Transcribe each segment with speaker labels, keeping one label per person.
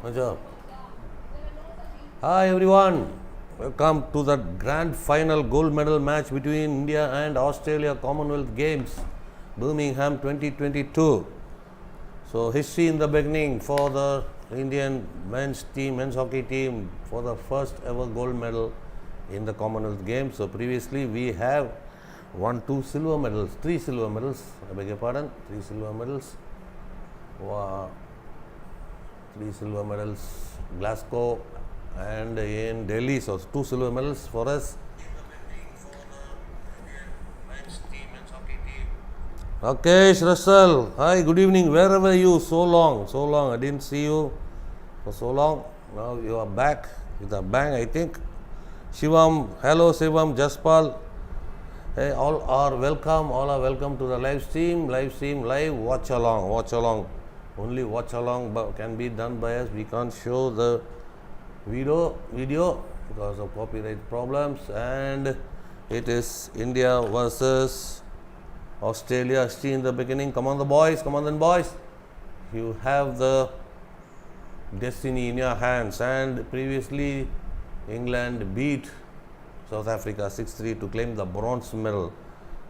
Speaker 1: Ajab. Hi everyone, welcome to the grand final gold medal match between India and Australia Commonwealth Games, Birmingham 2022. So history in the beginning for the Indian men's hockey team for the first ever gold medal in the Commonwealth Games. So previously we have won three silver medals, I beg your pardon, 3 silver medals. Wow. 3 silver medals, Glasgow and in Delhi, so 2 silver medals for us. Rakesh, Russell, hi, good evening, wherever you, so long, I didn't see you for so long. Now you are back with a bang, I think. Shivam, hello Shivam, Jaspal, hey, all are welcome to the live stream, watch along. Only watch along can be done by us. We can't show the video because of copyright problems, and it is India versus Australia. See in the beginning. Come on then boys. You have the destiny in your hands, and previously England beat South Africa 6-3 to claim the bronze medal.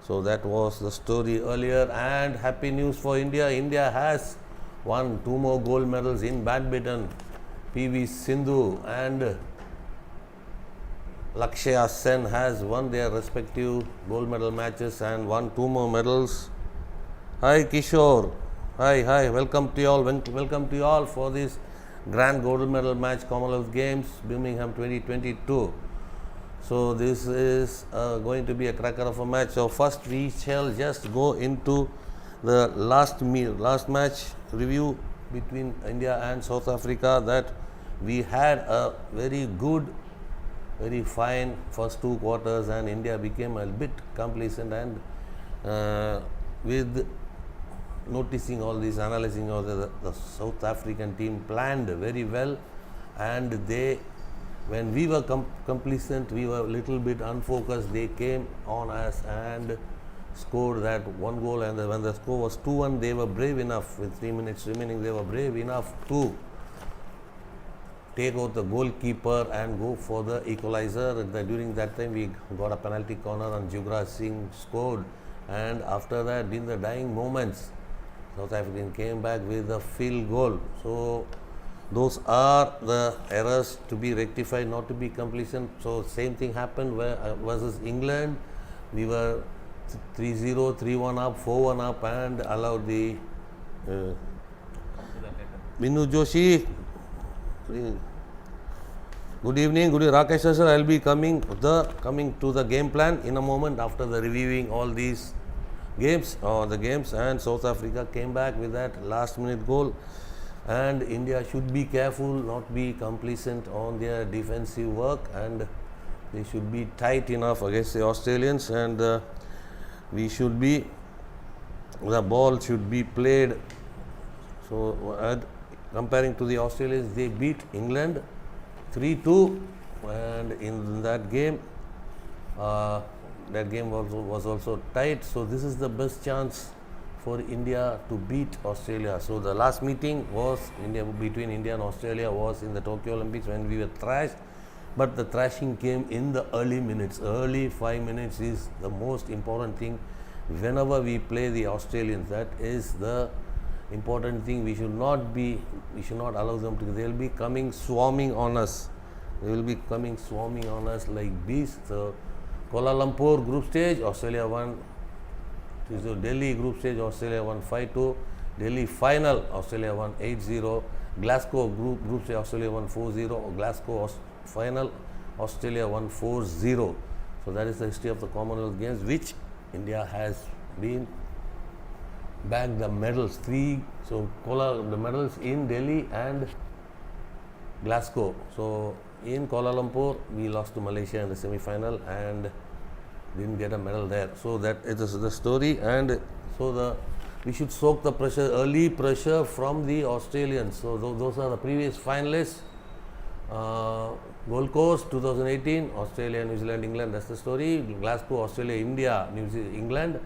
Speaker 1: So that was the story earlier, and happy news for India. India has won 2 more gold medals in badminton. PV Sindhu and Lakshya Sen has won their respective gold medal matches and won 2 more medals. Hi Kishore, hi, welcome to you all for this grand gold medal match, Commonwealth Games, Birmingham 2022. So this is going to be a cracker of a match. So first we shall just go into the last match review between India and South Africa. That we had a very good, very fine first 2 quarters, and India became a bit complacent, and with noticing all this, analyzing all the South African team planned very well, and when we were complacent, we were a little bit unfocused, they came on us and scored that 1 goal, and when the score was 2-1, they were brave enough, with 3 minutes remaining, they were brave enough to take out the goalkeeper and go for the equalizer. During that time, we got a penalty corner and Jugraj Singh scored, and after that, in the dying moments, South African came back with a field goal. So those are the errors to be rectified, not to be complacent. So same thing happened versus England. We were 3-0, 3-1 up, 4-1 up, and allowed the Minu Joshi. Good evening, Rakesh sir. I'll be coming to the game plan in a moment after the reviewing all these games, and South Africa came back with that last minute goal, and India should be careful, not be complacent on their defensive work, and they should be tight enough against the Australians, and the ball should be played. So comparing to the Australians, they beat England 3-2, and in that game was also tight. So this is the best chance for India to beat Australia. So the last meeting between India and Australia was in the Tokyo Olympics when we were thrashed, but the thrashing came in the early minutes. Early 5 minutes is the most important thing whenever we play the Australians. That is the important thing. We should not allow them to. They will be coming swarming on us. Like bees. So Kuala Lumpur group stage, Australia won. So Delhi group stage, Australia won 5-2. Delhi final, Australia won 8-0. Glasgow group stage, Australia won 4-0. Glasgow final, Australia won 4-0. So that is the history of the Commonwealth Games, which India has been bagged the medals. 3, so the medals in Delhi and Glasgow. So in Kuala Lumpur, we lost to Malaysia in the semi-final and didn't get a medal there. So that is the story, and so we should soak the early pressure from the Australians. So those are the previous finalists. Gold Coast 2018, Australia, New Zealand, England, that's the story. Glasgow, Australia, India, England.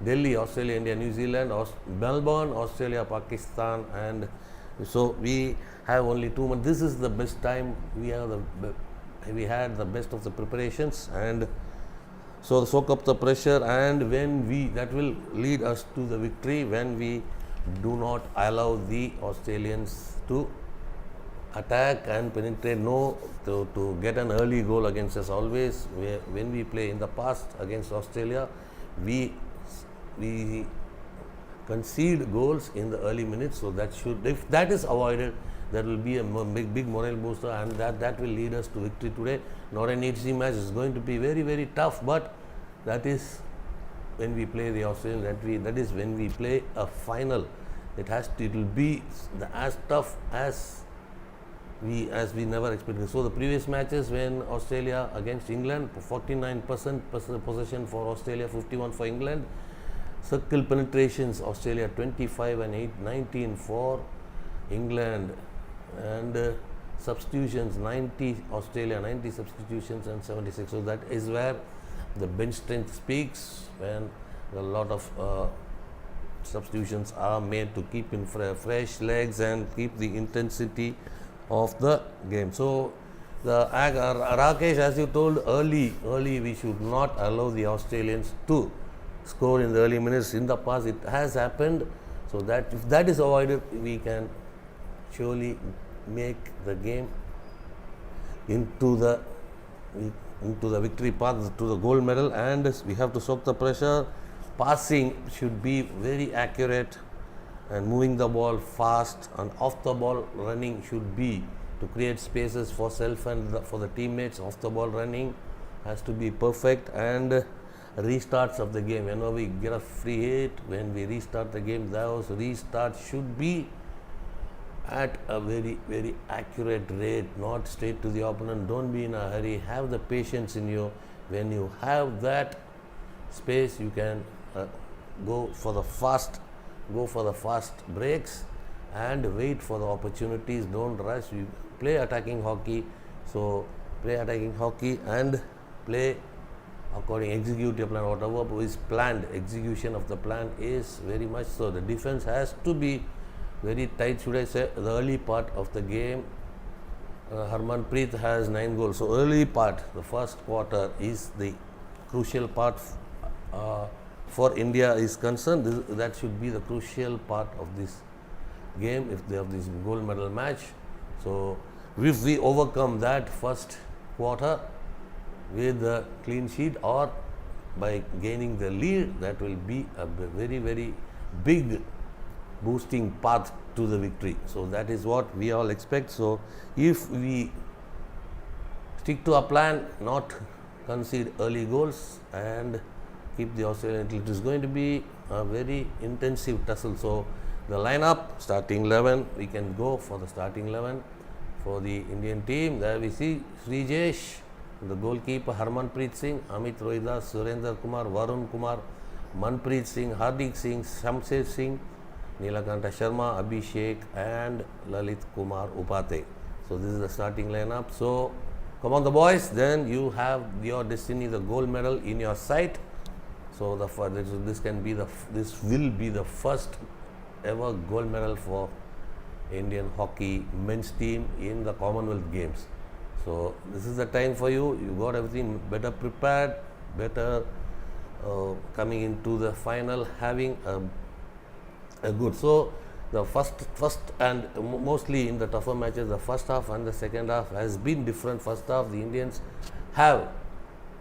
Speaker 1: Delhi, Australia, India, New Zealand. Melbourne, Australia, Pakistan, and So we have only 2 months. This is the best time. We had the best of the preparations, and so soak up the pressure, and that will lead us to the victory when we do not allow the Australians to attack and penetrate, to get an early goal against us. Always when we play in the past against Australia, we concede goals in the early minutes. So if that is avoided, that will be a big morale booster, and that will lead us to victory today. Not an easy match. It's going to be very, very tough, but that is when we play the Australians. That is when we play a final. It will be as tough as we never expected. So the previous matches, when Australia against England, 49% possession for Australia, 51 for England. Circle penetrations, Australia 25 and 19 for England, and substitutions 90 Australia, 90 substitutions and 76. So that is where the bench strength speaks, when a lot of substitutions are made to keep in fresh legs and keep the intensity of the game. So Rakesh, as you told, early we should not allow the Australians to score in the early minutes. In the past it has happened, so that if that is avoided, we can surely make the game into the victory path, to the gold medal. And we have to soak the pressure. Passing should be very accurate, and moving the ball fast, and off the ball running should be to create spaces for self and for the teammates. Off the ball running has to be perfect, and restarts of the game, whenever we get a free hit, when we restart the game, those restarts should be at a very, very accurate rate, not straight to the opponent. Don't be in a hurry. Have the patience in you. When you have that space, you can go for the fast breaks and wait for the opportunities. Don't rush. You play attacking hockey, so play attacking hockey and play according, execute your plan. Whatever is planned, execution of the plan is very much so. The defense has to be very tight, should I say. The early part of the game, Harmanpreet has 9 goals. So early part, the first quarter, is the crucial part for India is concerned. That should be the crucial part of this game if they have this gold medal match. So if we overcome that first quarter with a clean sheet, or by gaining the lead, that will be a very, very big boosting path to the victory. So that is what we all expect. So if we stick to our plan, not concede early goals, and keep the Australian, it is going to be a very intensive tussle. So the lineup, starting 11, we can go for the starting 11 for the Indian team. There we see Srijesh, the goalkeeper, Harmanpreet Singh, Amit Rohidas, Surendra Kumar, Varun Kumar, Manpreet Singh, Hardik Singh, Shamsher Singh, Neelakanta Sharma, Abhishek, and Lalit Kumar Upate. So this is the starting lineup. So come on, the boys, then you have your destiny, the gold medal in your sight. So this will be the first ever gold medal for Indian hockey men's team in the Commonwealth Games. So this is the time for you. You got everything better prepared, better coming into the final, having a good. So the first and mostly in the tougher matches, the first half and the second half has been different. First half, the Indians have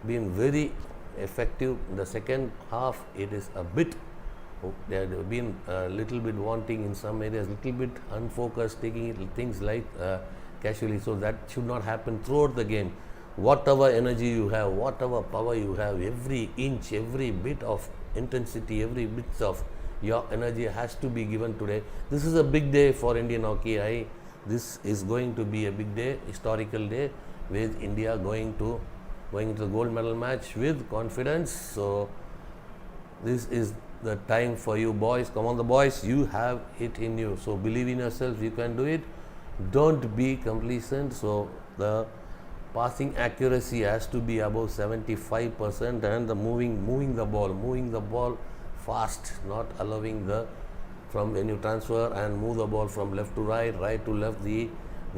Speaker 1: been very effective. In the second half, it is a bit, they have been a little bit wanting in some areas, little bit unfocused, taking things like casually. So that should not happen throughout the game. Whatever energy you have, whatever power you have, every inch, every bit of intensity, every bit of your energy has to be given today. This is a big day for Indian hockey. This is going to be a big day, historical day, with India going into the gold medal match with confidence. So this is the time for you boys. Come on, the boys, you have it in you. So believe in yourself, you can do it. Don't be complacent. So the passing accuracy has to be above 75%, and the moving the ball fast, not allowing the from when you transfer and move the ball from left to right, right to left. The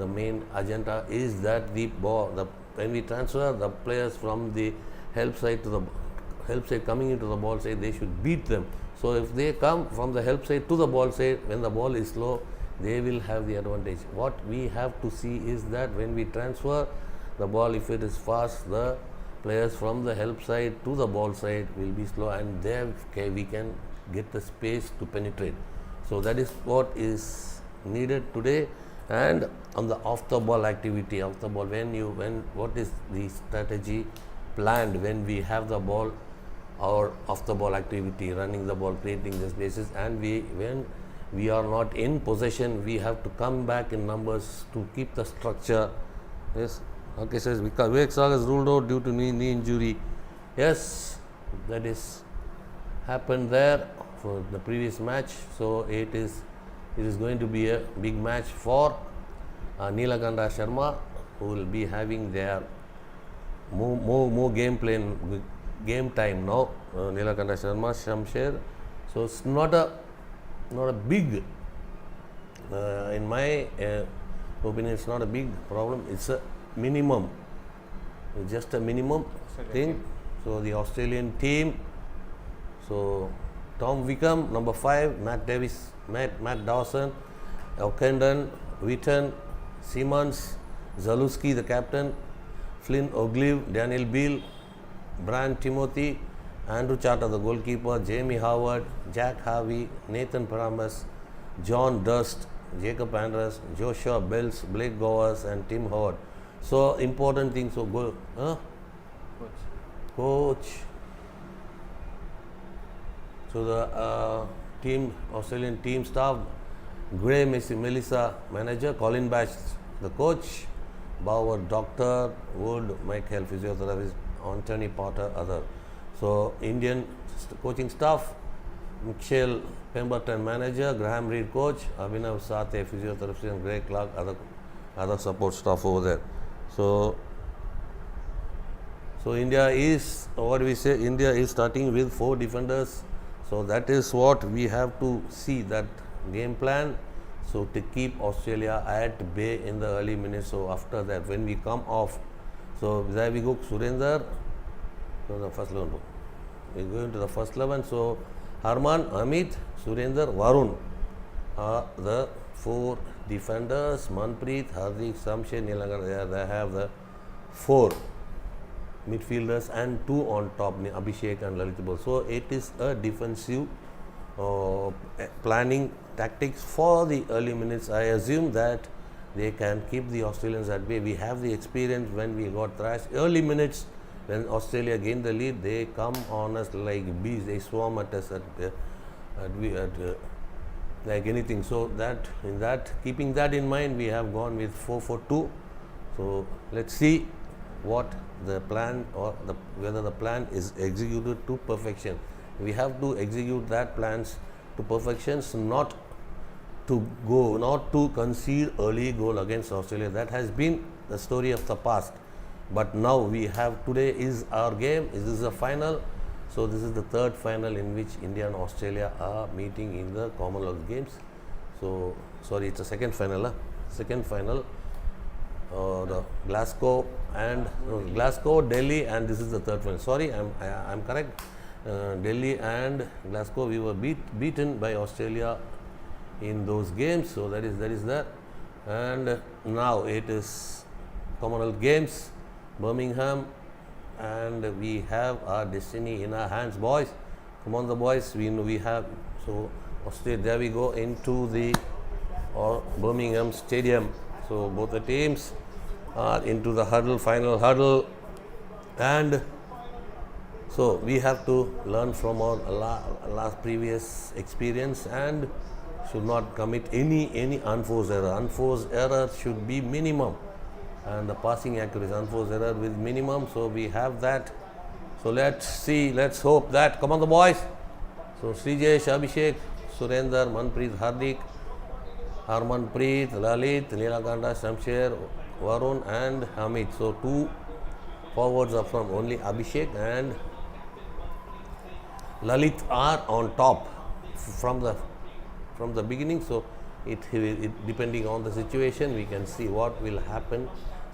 Speaker 1: main agenda is that when we transfer the players from the help side to the help side coming into the ball side, they should beat them. So if they come from the help side to the ball side, when the ball is slow, they will have the advantage. What we have to see is that when we transfer the ball, if it is fast, the players from the help side to the ball side will be slow, and there we can get the space to penetrate. So that is what is needed today. And on the off the ball activity, off the ball, what is the strategy planned when we have the ball or off the ball activity, running the ball, creating the spaces, and when we are not in possession, we have to come back in numbers to keep the structure. Yes, okay, says Vivek Sagar is ruled out due to knee injury. Yes, that is happened there for the previous match. So it is going to be a big match for Neelakanta Sharma, who will be having their more game time now. Neelakanta Sharma, Shamsher. So it's not a big, in my opinion, it's not a big problem. It's a minimum. It's just a minimum thing. So the Australian team. So Tom Wickham, number 5, Matt Dawson, O'Kendon, Wheaton, Simmons, Zaluski, the captain, Flynn O'Glive, Daniel Beale, Brian Timothy, Andrew Charter, the goalkeeper, Jamie Howard, Jack Harvey, Nathan Paramus, John Durst, Jacob Andrews, Joshua Bells, Blake Gowers, and Tim Howard. So important thing. So go, coach. So the Australian team staff: Gray Melissa, manager; Colin Batch, the coach; Bauer, doctor; Wood, Michael, physiotherapist; Anthony Potter, other. So Indian coaching staff: Michelle Pemberton, manager; Graham Reid, coach; Abhinav Sathe, physiotherapist; and Greg Clark, other support staff over there. So India is, India is starting with 4 defenders. So that is what we have to see, that game plan. So to keep Australia at bay in the early minutes. So after that, when we come off, so there we go, Surendra. So the first 11. We go into the first 11. So Harman, Amit, Surendra, Varun are the 4 defenders. Manpreet, Hardik, Samshay, Neelakanta, they have the 4 midfielders and 2 on top, Abhishek and Lalit Bol. So it is a defensive planning tactics for the early minutes. I assume that they can keep the Australians at bay. We have the experience when we got thrashed. Early minutes, when Australia gained the lead, they come on us like bees. They swarm at us like anything. So keeping that in mind, we have gone with 4-4-2. So let's see what the plan, or whether the plan is executed to perfection. We have to execute that plans to perfection, not to concede early goal against Australia. That has been the story of the past. But now we have, today is our game. This is the final. So this is the 3rd final in which India and Australia are meeting in the Commonwealth Games. So sorry, it's a second final. Second final. The Glasgow, Delhi, and this is the 3rd final. Sorry, I'm correct. Delhi and Glasgow, we were beaten by Australia in those games. So that is that. And now it is Commonwealth Games, Birmingham, and we have our destiny in our hands, boys. Come on, the boys. We have, so Australia. There we go into the Birmingham Stadium. So both the teams are into the final huddle, and so we have to learn from our last previous experience and should not commit any unforced error. Unforced error should be minimum, and the passing accuracy, unforced error with minimum. So we have that. So let's see, let's hope that. Come on, the boys. So Srijesh, Abhishek, Surendra, Manpreet, Hardik, Harmanpreet, Lalit, Neelakanta, Shamsher, Varun, and Hamid. So 2 forwards are from only Abhishek and Lalit are on top from from the beginning. So it depending on the situation, we can see what will happen.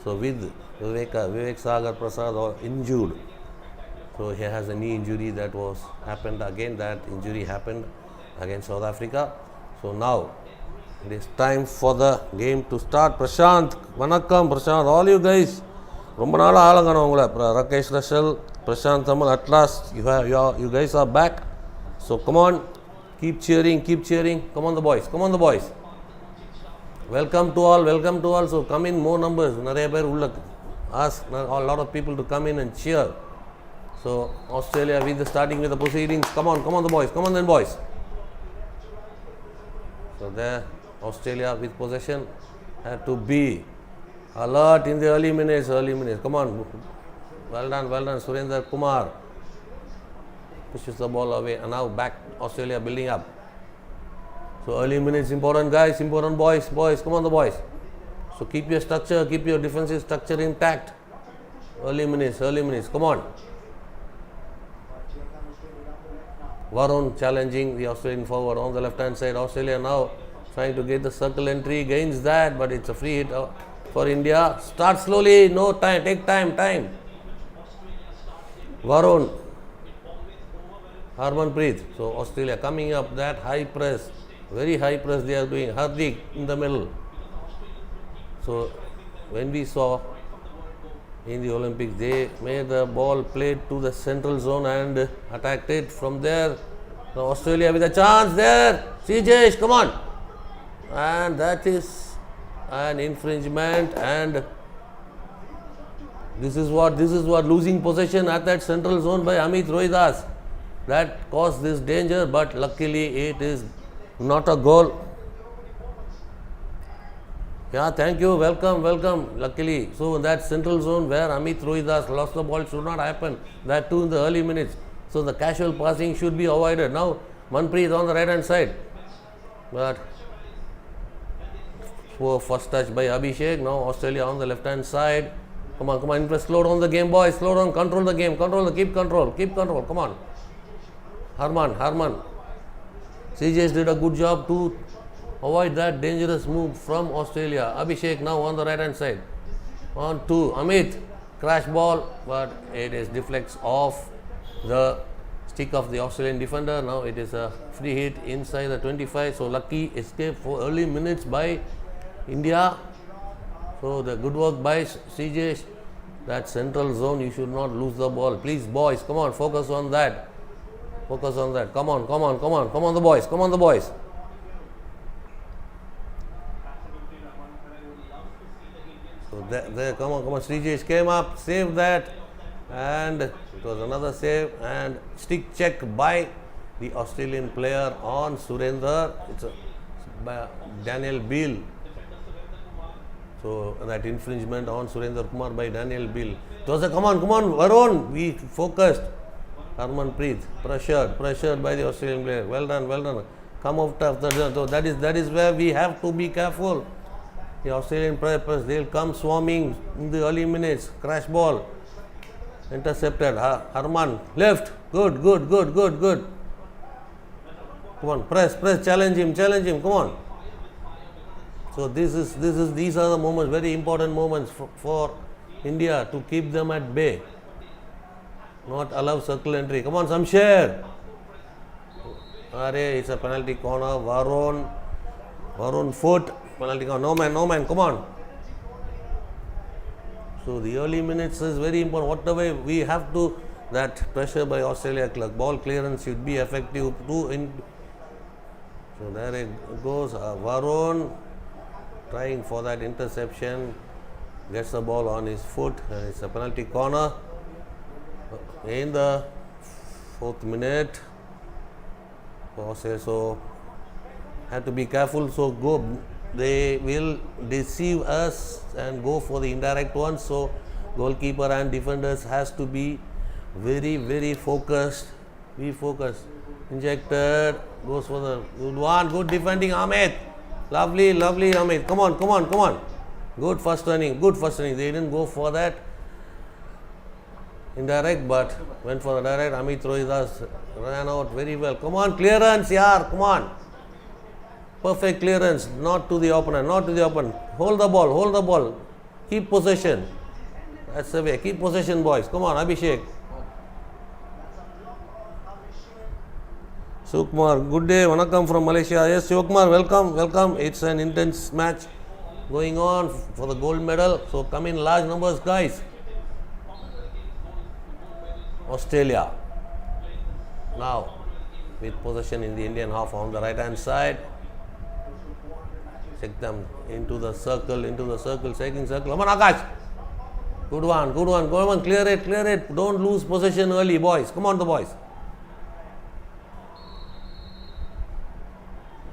Speaker 1: So with Vivek Sagar Prasad or injured, so he has a knee injury that was happened again. That injury happened against South Africa. So now it is time for the game to start. Prashant, Vanakkam, Prashant, all you guys. ரொம்ப நாள் ஆளுங்கணும் உங்களை Rakesh Russell, Prashant Thamal, at last you guys are back. So come on, keep cheering. Come on the boys. Welcome to all. So come in more numbers. நிறைய பேர் உள்ள ask a lot of people to come in and cheer. So Australia starting with the proceedings. Come on the boys. Come on then boys. So there Australia with possession had to be alert in the early minutes. Come on. Well done, Surendra Kumar. Pushes the ball away and now back Australia building up. So early minutes important guys, important boys. Come on the boys. So keep your structure, keep your defensive structure intact. Early minutes. Come on. Varun challenging the Australian forward on the left hand side. Australia now trying to get the circle entry, gains that, but it's a free hit for India. Start slowly, no time, take time. Varun, Harmanpreet. So Australia coming up, that high press, very high press they are doing. Hardik in the middle. So when we saw in the Olympics, they made the ball played to the central zone and attacked it from there. So Australia with a chance there. CJ, come on. And that is an infringement, and this is what losing possession at that central zone by Amit Rohidas that caused this danger, but luckily it is not a goal. Yeah, thank you, welcome. Luckily, so in that central zone where Amit Rohidas lost the ball should not happen, that too in the early minutes. So the casual passing should be avoided. Now Manpreet on the right hand side, but first touch by Abhishek. Now Australia on the left hand side. Come on, slow down the game, boys. Slow down, control the game, keep control. Come on. Harman. CJs did a good job to avoid that dangerous move from Australia. Abhishek now on the right hand side. On to Amit. Crash ball, but it is deflects off the stick of the Australian defender. Now it is a free hit inside the 25. So lucky escape for early minutes by India. So the good work by CJ. That central zone, you should not lose the ball. Please boys, come on, focus on that. Come on the boys. So there, come on, CJ came up, saved that, and it was another save and stick check by the Australian player on Surendra. It's by Daniel Beale. So that infringement on Surendra Kumar by Daniel Beale. It was a come on, Varun. We focused. Harmanpreet pressured by the Australian player. Well done. Come after so that is where we have to be careful. The Australian players, they'll come swarming in the early minutes. Crash ball intercepted. Harman left. Good. Come on, press, challenge him. Come on. So these are the moments, very important moments for India to keep them at bay. Not allow circle entry. Come on, Samsher. It's a penalty corner. Varun foot. Penalty corner. No man. Come on. So the early minutes is very important. Whatever we have to, that pressure by Australia, ball clearance should be effective too. So there it goes. Varun trying for that interception, gets the ball on his foot, and it's a penalty corner in the 4th minute. So have to be careful. So they will deceive us and go for the indirect one. So goalkeeper and defenders has to be very focused. Be focused. Injected, goes for the good one. Good defending, Ahmed. Lovely Amit. Come on. Good first turning. They didn't go for that indirect, but went for the direct. Amit Rohidas ran out very well. Come on, clearance, yaar. Come on. Perfect clearance, not to the opponent, not to the opponent. Hold the ball, hold the ball. Keep possession. That's the way. Keep possession, boys. Come on, Abhishek. Sukumar, good day. Vanakkam from Malaysia. Yes, Sukumar, welcome, welcome. It's an intense match going on for the gold medal. So come in large numbers, guys. Australia. Now, with possession in the Indian half on the right hand side. Take them into the circle, taking circle. Come on, Akash. Good one, good one. Go on, clear it, clear it. Don't lose possession early, boys. Come on, the boys.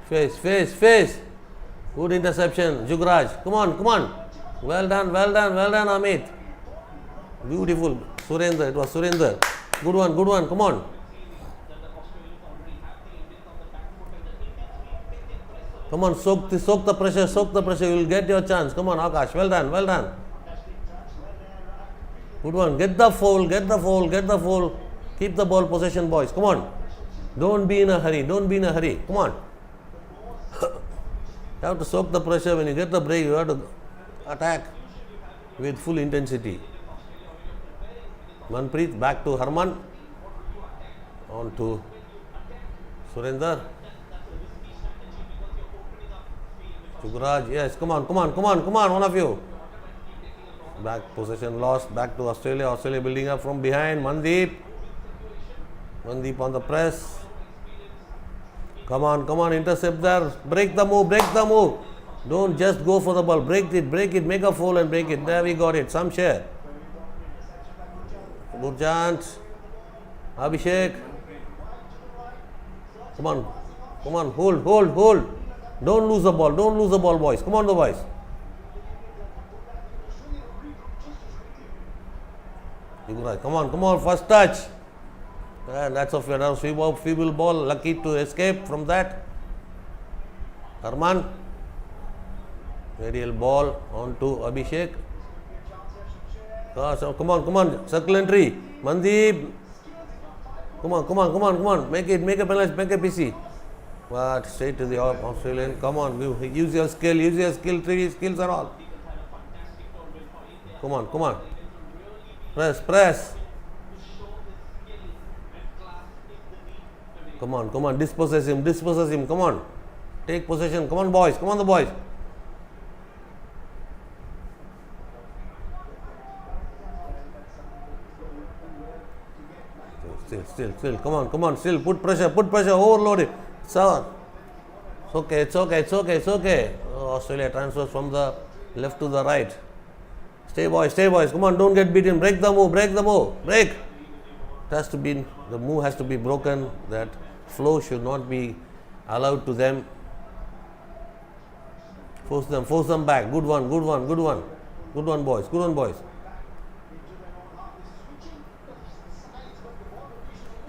Speaker 1: Face, face, face. Good interception, Jugraj. Come on, come on. Well done, well done, well done, Amit. Beautiful. Surendra, it was Surendra. Good one, come on. Come on, soak the pressure, you will get your chance. Come on, Akash, well done, well done. Good one, get the foul. Keep the ball possession, boys. Come on. Don't be in a hurry, Come on. You have to soak the pressure. When you get the break, you have to attack with full intensity. Manpreet, back to Harman. On to Surinder. Jugraj, yes, come on, one of you. Back possession lost, back to Australia. Australia building up from behind. Mandeep on the press. Come on, intercept there. Break the move. Don't just go for the ball. Break it, make a foul and break it. There we got it. Some share. Good chance. Abhishek. Come on, hold. Don't lose the ball, boys. Come on, the boys. Come on, first touch. And that's a feeble ball. Lucky to escape from that. Harman. Aerial ball on to Abhishek. Come on, circle entry. Mandeep. Come on. Make a penalty, make a PC. But straight to the Australian. Come on, use your skill, 3 skills are all. Come on. Press. Come on, dispossess him, come on. Take possession, come on the boys. Still, come on, still, put pressure, overload it. So, it's okay. Australia transfers from the left to the right. Stay boys, come on, don't get beaten. Break the move. Break. The move has to be broken. That flow should not be allowed to them. Force them back. Good one, boys.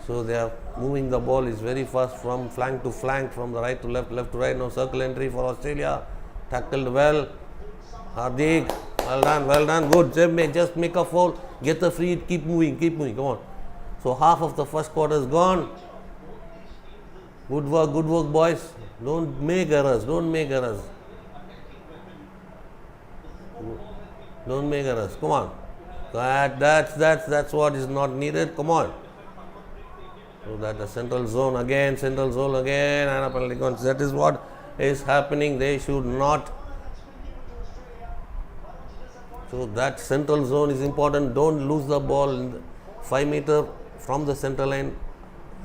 Speaker 1: So they are moving the ball is very fast from flank to flank, from the right to left, left to right. Now circle entry for Australia. Tackled well. Hardik, well done. Good. Just make a foul. Get the free. Keep moving. Come on. So half of the first quarter is gone. Good work, boys. Don't make errors. Come on. That's what is not needed. Come on. So that the central zone again, and a penalty. That is what is happening. They should not. So that central zone is important. Don't lose the ball 5 meter from the center line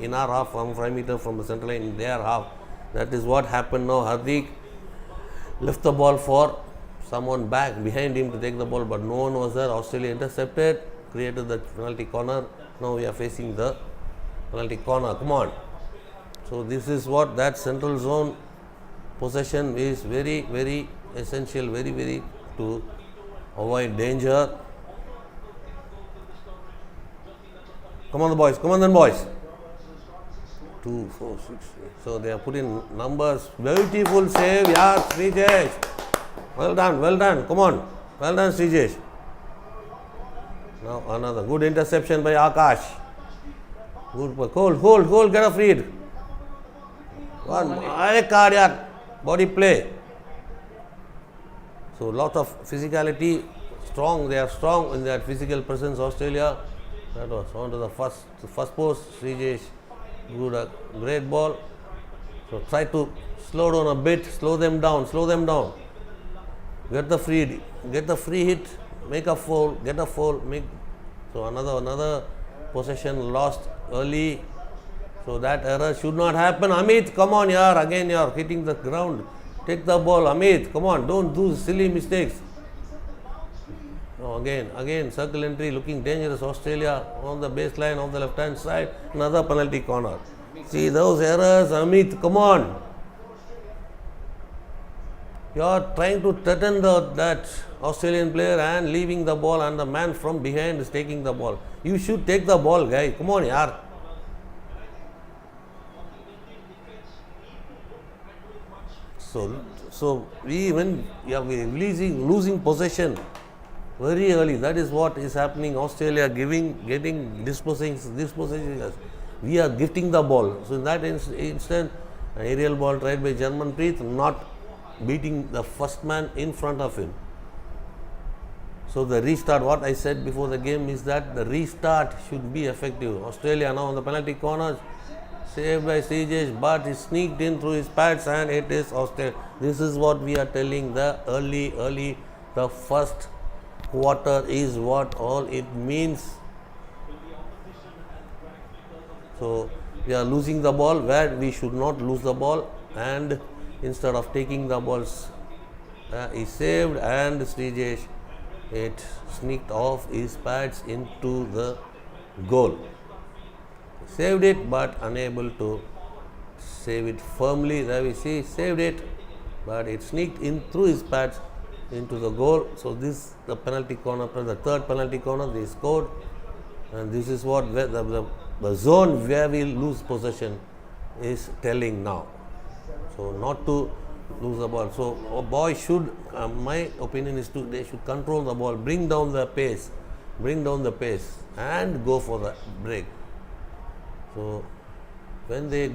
Speaker 1: in our half, 5 meter from the center line in their half. That is what happened now. Hardik left the ball for someone back behind him to take the ball, but no one was there. Australia intercepted, created the penalty corner. Now we are facing the penalty corner. Come on. So this is what that central zone possession is very, very essential, very to avoid danger. Come on, boys. 2, 4, 6. So they are putting numbers. Beautiful save, yeah, Srijesh. Well done. Come on. Well done, Srijesh. Now another good interception by Akash. Good. Hold. Get a free hit. One. Cardiac. body play. So lot of physicality, strong. They are strong in their physical presence. Australia. That was on to the first post. Srijesh, good, a great ball. So try to slow down a bit, slow them down. Get the free hit, make a foul, get a foul, make. So another possession lost early. So that error should not happen. Amit, come on, yaar. Again, you are hitting the ground. Take the ball, Amit. Come on, don't do silly mistakes. No, again, circle entry looking dangerous. Australia on the baseline on the left hand side. Another penalty corner. See those errors, Amit. Come on. You are trying to threaten that Australian player and leaving the ball, and the man from behind is taking the ball. You should take the ball, guy. Come on, yaar. So when we are losing possession very early, that is what is happening. Australia disposing us. We are gifting the ball. So in that instant, an aerial ball tried by Germanpreet, not beating the first man in front of him. So the restart, what I said before the game is that the restart should be effective. Australia now on the penalty corner, saved by Srijesh, but he sneaked in through his pads and it is Australia. This is what we are telling, the the first quarter is what all it means. So we are losing the ball where we should not lose the ball, and instead of taking the balls, he saved, and Srijesh, it sneaked off his pads into the goal. Saved it but unable to save it firmly. There we see, saved it, but it sneaked in through his pads into the goal. So this the penalty corner, the third penalty corner they scored, and this is what the zone where we lose possession is telling now. So not to lose the ball. So a boy should, my opinion is they should control the ball, bring down the pace, and go for the break. So when they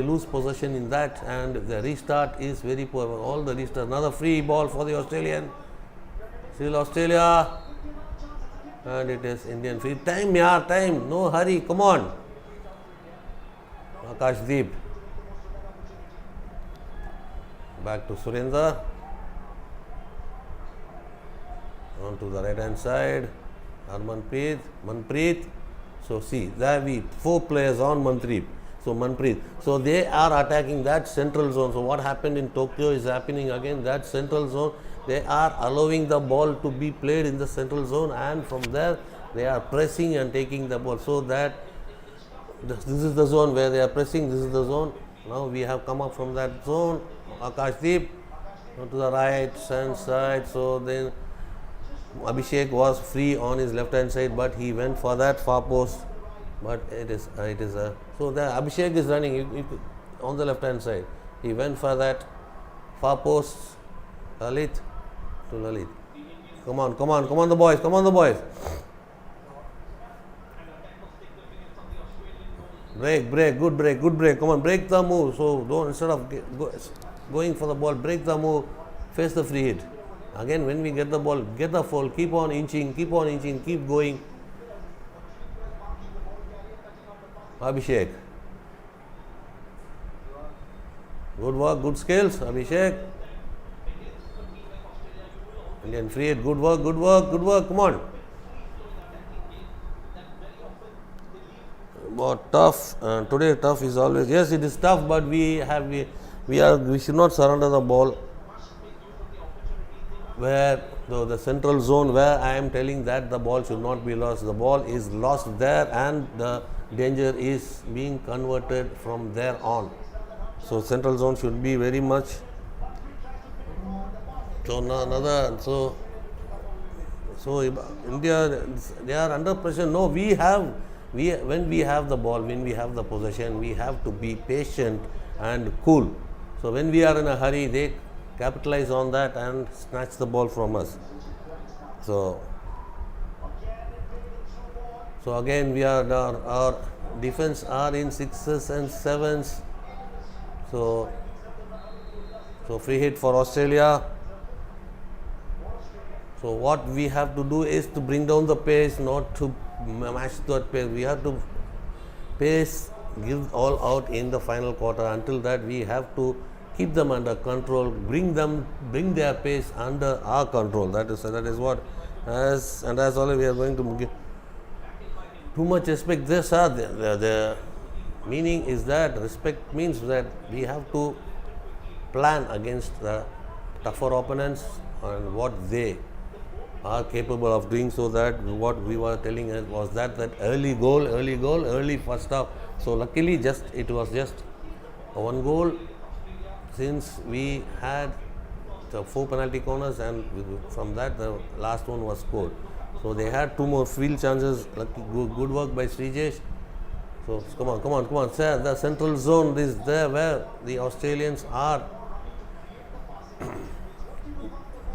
Speaker 1: lose possession in that, and the restart is very poor, all the restart, another free ball for the Australian, still Australia, and it is Indian free. Time, no hurry, come on. Akashdeep, back to Surinder, on to the right hand side, Manpreet. So see, there 4 players on Manpreet. So they are attacking that central zone. So what happened in Tokyo is happening again, that central zone. They are allowing the ball to be played in the central zone, and from there they are pressing and taking the ball. So that this is the zone where they are pressing, this is the zone. Now we have come up from that zone. Akashdeep to the right hand side. So then Abhishek was free on his left hand side, but he went for that far post. But it is so the Abhishek is running on the left hand side. He went for that far post. Lalit. Come on the boys. Break, good break. Come on, break the move. So don't, instead of going for the ball, break the move, face the free hit. Again, when we get the ball, get the foul, keep on inching, keep going. Abhishek. Good work, good skills, Abhishek. Indian free hit, good work, come on. But tough, today tough is always, yes, it is tough, but we should not surrender the ball. Where the central zone, where I am telling that the ball should not be lost, the ball is lost there, and the danger is being converted from there on. So central zone should be very much. So India, they are under pressure. No, when we have the ball, when we have the possession, we have to be patient and cool. So when we are in a hurry, they capitalize on that and snatch the ball from us. So again, our defense are in 6s and 7s. So So free hit for Australia. So what we have to do is to bring down the pace, not to match that pace. We have to pace, give all out in the final quarter. Until that, we have to keep them under control, bring their pace under our control. That is what, as always, we are going to give too much respect. The meaning is that respect means that we have to plan against the tougher opponents and what they are capable of doing. So that what we were telling us was that early goal, early first half. So luckily, it was just one goal, since we had the 4 penalty corners, and from that the last one was scored. So they had 2 more field chances. Lucky, good work by Srijesh. So come on, sir. The central zone is there where the Australians are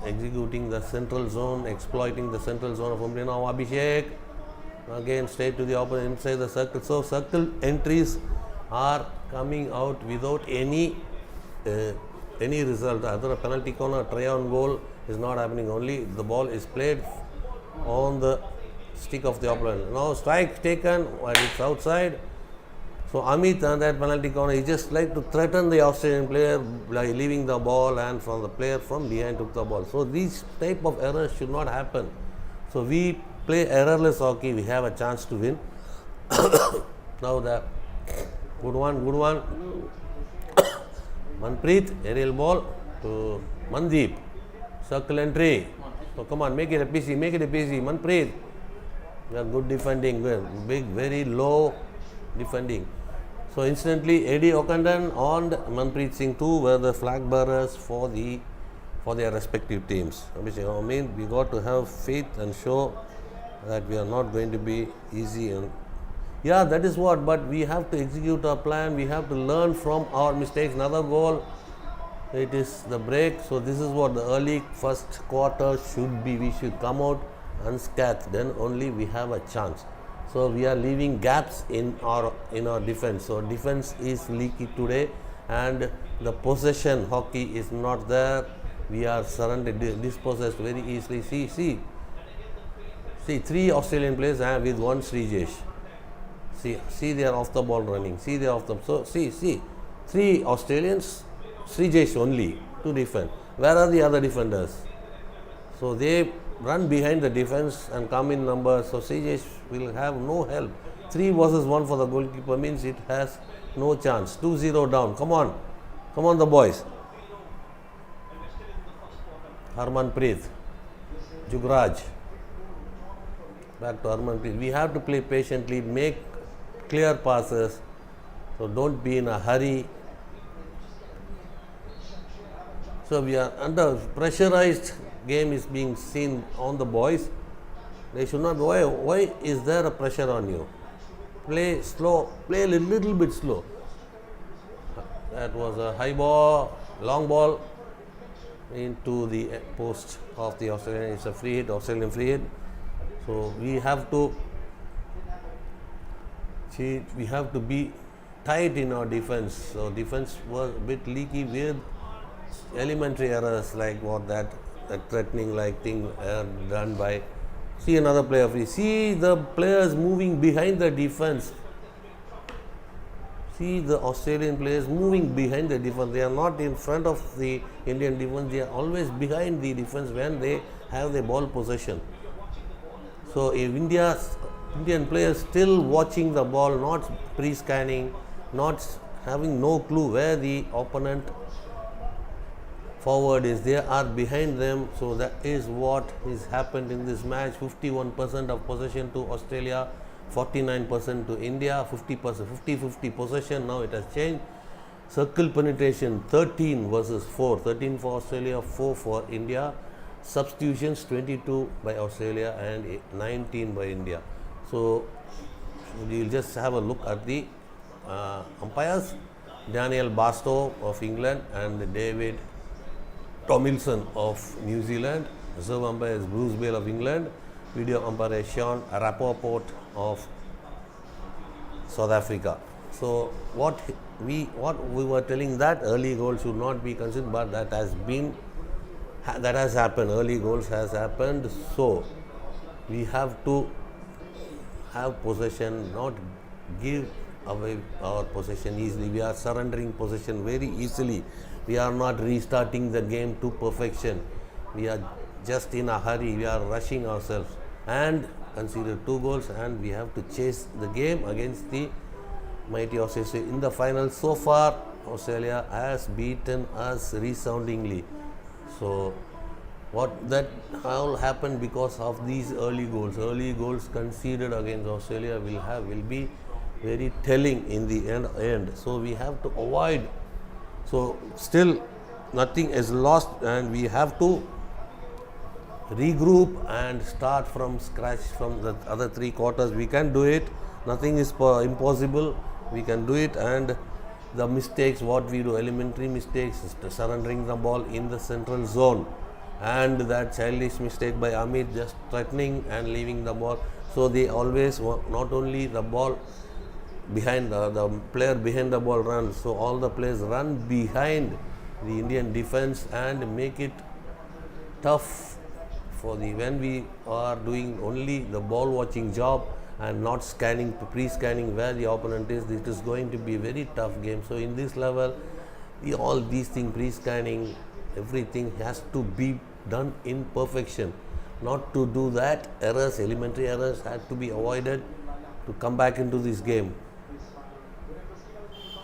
Speaker 1: executing the central zone, exploiting the central zone of India. Now Abhishek again straight to the opposite inside the circle. So circle entries are coming out without any result. Either a penalty corner, try on goal is not happening. Only the ball is played on the stick of the opponent. Now strike taken while it's outside. So Amit on that penalty corner, he just like to threaten the Australian player by leaving the ball, and from the player from behind took the ball. So these type of errors should not happen. So we play errorless hockey. We have a chance to win. Now the good one. Manpreet, aerial ball to Mandeep. Circle entry. So come on, make it a PC. Manpreet. Good defending. Very low defending. So instantly Eddie O'Connor and Manpreet Singh too were the flag bearers for their respective teams. I mean, we got to have faith and show that we are not going to be easy. And yeah, that is what. But we have to execute our plan. We have to learn from our mistakes. Another goal. It is the break. So this is what the early first quarter should be. We should come out unscathed. Then only we have a chance. So we are leaving gaps in our defense. So defense is leaky today, and the possession hockey is not there. We are surrounded, dispossessed very easily. See, 3 Australian players with 1 Srijesh. See, they are off the ball running. See, they are off the. So see, 3 Australians, Srijesh only to defend. Where are the other defenders? So they run behind the defense and come in numbers. So Srijesh will have no help. 3 versus 1 for the goalkeeper means it has no chance. 2-0 down. Come on the boys. Harmanpreet, Jugraj. Back to Harmanpreet. We have to play patiently, make clear passes. So don't be in a hurry. So we are under pressurized game is being seen on the boys. They should not. Why is there a pressure on you? Play slow. Play a little bit slow. That was a high ball, long ball into the post of the Australian. It's a free hit, Australian free hit. So we have to be tight in our defense. So defense was a bit leaky with elementary errors like that threatening like thing done by. See another player free. See the players moving behind the defense. See the Australian players moving behind the defense. They are not in front of the Indian defense. They are always behind the defense when they have the ball possession. So if Indian players still watching the ball, not pre-scanning, not having no clue where the opponent forward is, they are behind them. So that is what has happened in this match. 51% of possession to Australia, 49% to India, 50% possession. Now it has changed. Circle penetration 13 versus 4, 13 for Australia, 4 for India. Substitutions 22 by Australia and 19 by India. So we will just have a look at the umpires. Daniel Barstow of England and David Tomlinson of New Zealand. Reserve umpire is Bruce Bale of England. Video umpire is Sean Rappaport of South Africa. So what we were telling that early goal should not be considered, but that has happened. Early goals has happened. So we have to have possession, not give away our possession easily. We are surrendering possession very easily. We are not restarting the game to perfection. We are just in a hurry. We are rushing ourselves and conceded 2 goals, and we have to chase the game against the mighty Australia in the final. So far, Australia has beaten us resoundingly. So what that all happened because of these early goals. Early goals conceded against Australia will be very telling in the end. So we have to avoid. So still nothing is lost, and we have to regroup and start from scratch from the other 3 quarters. We can do it. Nothing is impossible. We can do it. And the mistakes, what we do, elementary mistakes, surrendering the ball in the central zone, and that childish mistake by Amit, just threatening and leaving the ball. So they always not only the ball behind the player behind the ball runs, so all the players run behind the Indian defense and make it tough for when we are doing only the ball watching job and not pre-scanning where the opponent is. It is going to be a very tough game. So in this level, all these things, pre-scanning, everything has to be done in perfection. Not to do that, elementary errors had to be avoided to come back into this game.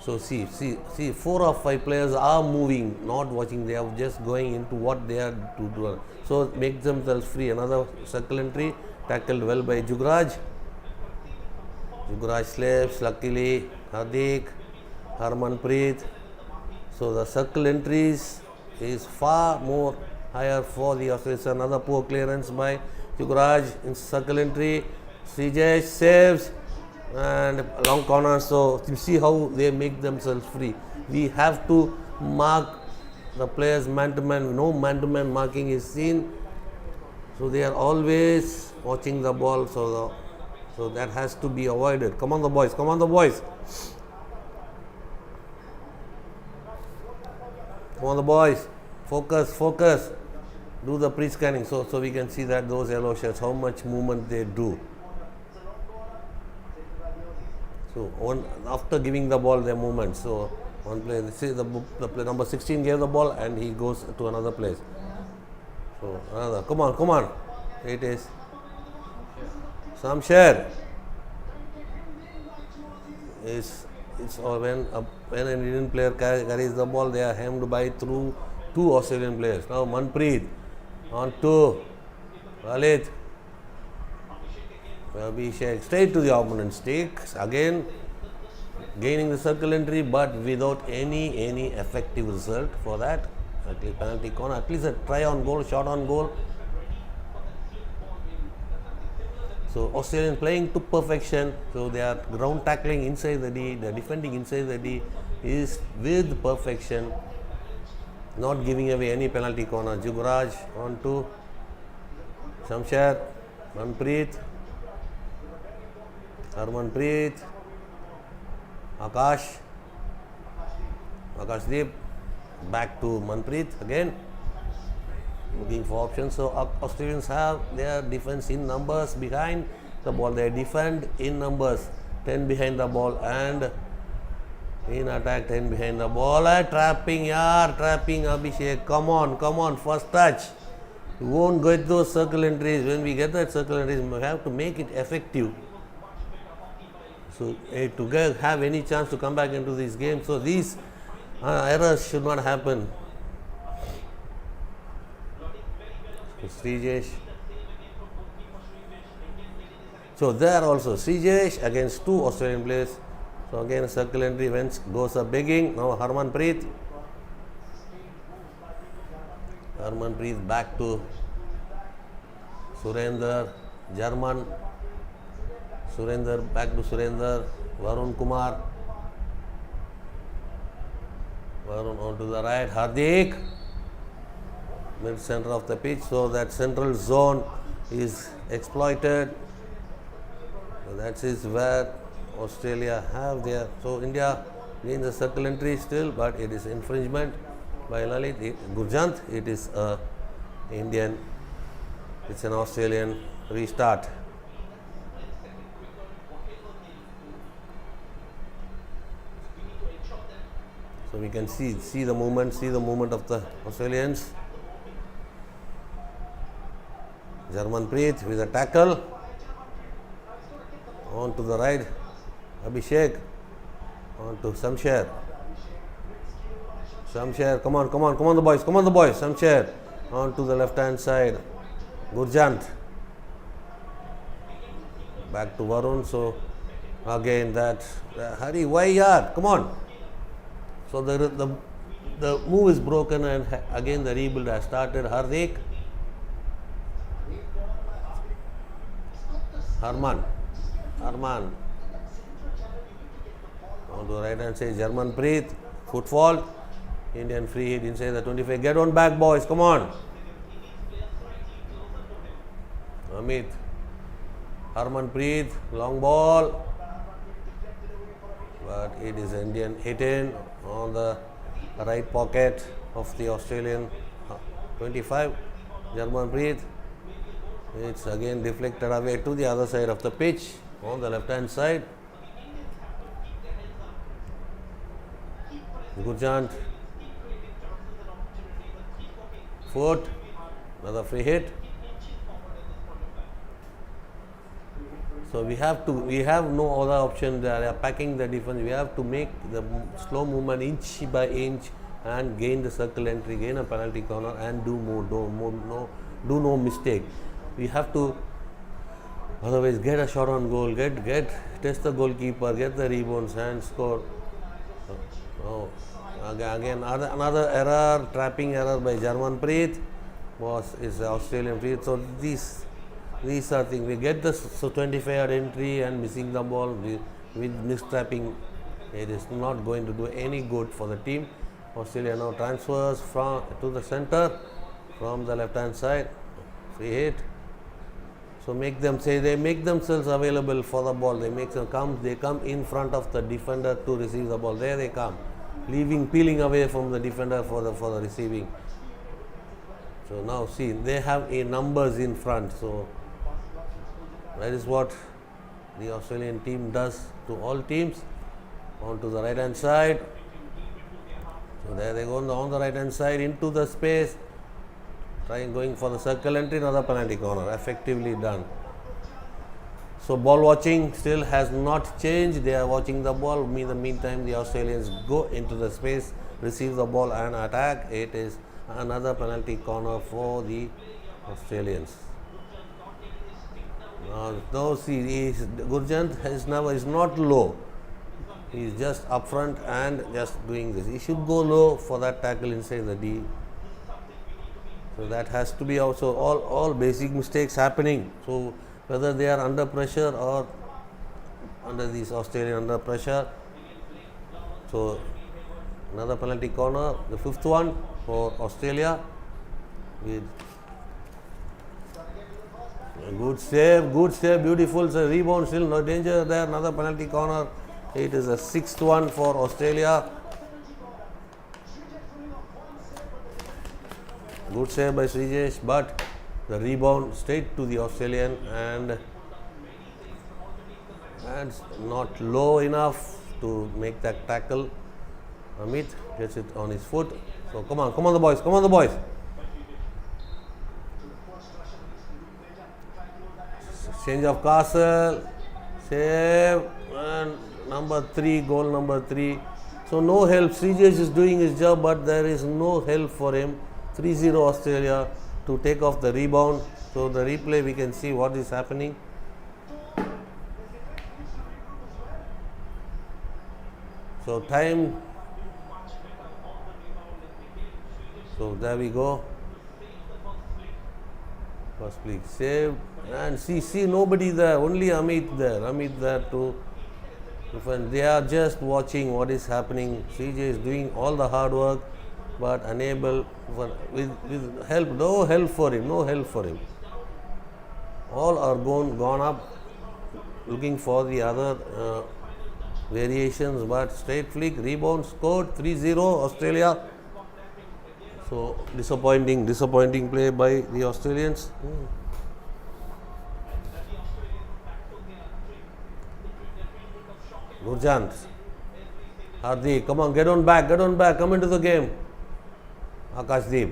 Speaker 1: So see, 4 or 5 players are moving, not watching. They are just going into what they are to do. So make themselves free. Another circle entry, tackled well by Jugraj. Jugraj slips, luckily Hardik, Harmanpreet. So the circle entries is far more higher for the Australians. Another poor clearance by Jugraj in circle entry. Srijesh saves and long corner. So you see how they make themselves free. We have to mark the players man to man. No man to man marking is seen. So they are always watching the ball. So that has to be avoided. Come on the boys. Come on the boys. Come on the boys. Focus. Do the pre-scanning. So we can see that those yellow shirts, how much movement they do. So after giving the ball, their movement. So one player, the player number 16 gave the ball and he goes to another place. So another, come on. It is Samsher. It's when an Indian player carries the ball, they are hemmed by through 2 Australian players. Now Manpreet on 2, Lalit. Abhishek straight to the opponent's stakes, again gaining the circle entry, but without any effective result for that. At least penalty corner, at least a try on goal, shot on goal. So Australian playing to perfection. So they are ground tackling inside the D, they are defending inside the D is with perfection, not giving away any penalty corner. Jugraj on to Shamsher, Manpreet, Harmanpreet, Akashdeep, back to Manpreet again, looking for options. So Australians have their defense in numbers behind the ball. They defend in numbers, 10 behind the ball, and in attack 10 behind the ball. Trapping Abhishek. Come on, first touch. You won't get those circle entries. When we get that circle entries, we have to make it effective. So to have any chance to come back into this game, so these errors should not happen. So Srijesh. So there also Srijesh against 2 Australian players. So again circle entry goes up begging. Now Harmanpreet back to Surender, German. Back to Surender, Varun Kumar. Varun on to the right, Hardik, mid center of the pitch. So that central zone is exploited. So that is where Australia have there. So India gains a circle entry still, but it is infringement by Lalit Gurjant. It is a Indian, it's an Australian restart. So we can see the movement of the Australians. Jarmanpreet with a tackle. On to the right, Abhishek. On to Shamsher. Shamsher, come on the boys, Shamsher. On to the left hand side, Gurjant. Back to Varun. So again that hurry, why yaar? Come on. So the move is broken and again the rebuild has started. Hardik. Harman. On to the right hand side, Jarmanpreet. Foot fault. Indian free hit inside the 25. Get on back, boys. Come on. Amit. Harmanpreet. Long ball. But it is Indian hit in on the right pocket of the Australian 25. Jarmanpreet. It's again deflected away to the other side of the pitch on the left hand side. Gurjant. Foot. Another free hit. So we have no other option. They are packing the defense. We have to make the slow movement inch by inch and gain the circle entry, gain a penalty corner and do no mistake. We have to otherwise get a shot on goal, test the goalkeeper, get the rebounds and score. Again another error, trapping error by Jarmanpreet is the Australian free. So these are things. We get the 25-yard entry and missing the ball with mistrapping. It is not going to do any good for the team. Australia now transfers to the center from the left hand side. Free hit. So they make themselves available for the ball. They come in front of the defender to receive the ball. There they come, peeling away from the defender for the receiving. So now see, they have numbers in front. So that is what the Australian team does to all teams. On to the right hand side. So there they go on the right hand side into the space. Going for the circle entry, another penalty corner, effectively done. So ball watching still has not changed. They are watching the ball. In the meantime, the Australians go into the space, receive the ball and attack. It is another penalty corner for the Australians. Now see, Gurjant is not low. He is just up front and just doing this. He should go low for that tackle inside the D. So that has to be also all basic mistakes happening. So whether they are under pressure or under these Australian under pressure. So another penalty corner, the fifth one for Australia. With good save, beautiful. So rebound, still no danger there. Another penalty corner. It is the sixth one for Australia. Good save by Srijesh, but the rebound straight to the Australian and not low enough to make that tackle. Amit gets it on his foot. So come on the boys. Change of castle, save, and goal number 3. So no help. Srijesh is doing his job, but there is no help for him. 3-0 Australia to take off the rebound. So the replay we can see what is happening. So time. So there we go. First flick saved. And see nobody there, only Amit there to defend. They are just watching what is happening. CJ is doing all the hard work but unable with help, no help for him. All are gone up looking for the other variations, but straight flick, rebound, scored 3-0 Australia. So disappointing play by the Australians. Gurjant, Hardik, come on, get on back, come into the game. Akashdeep,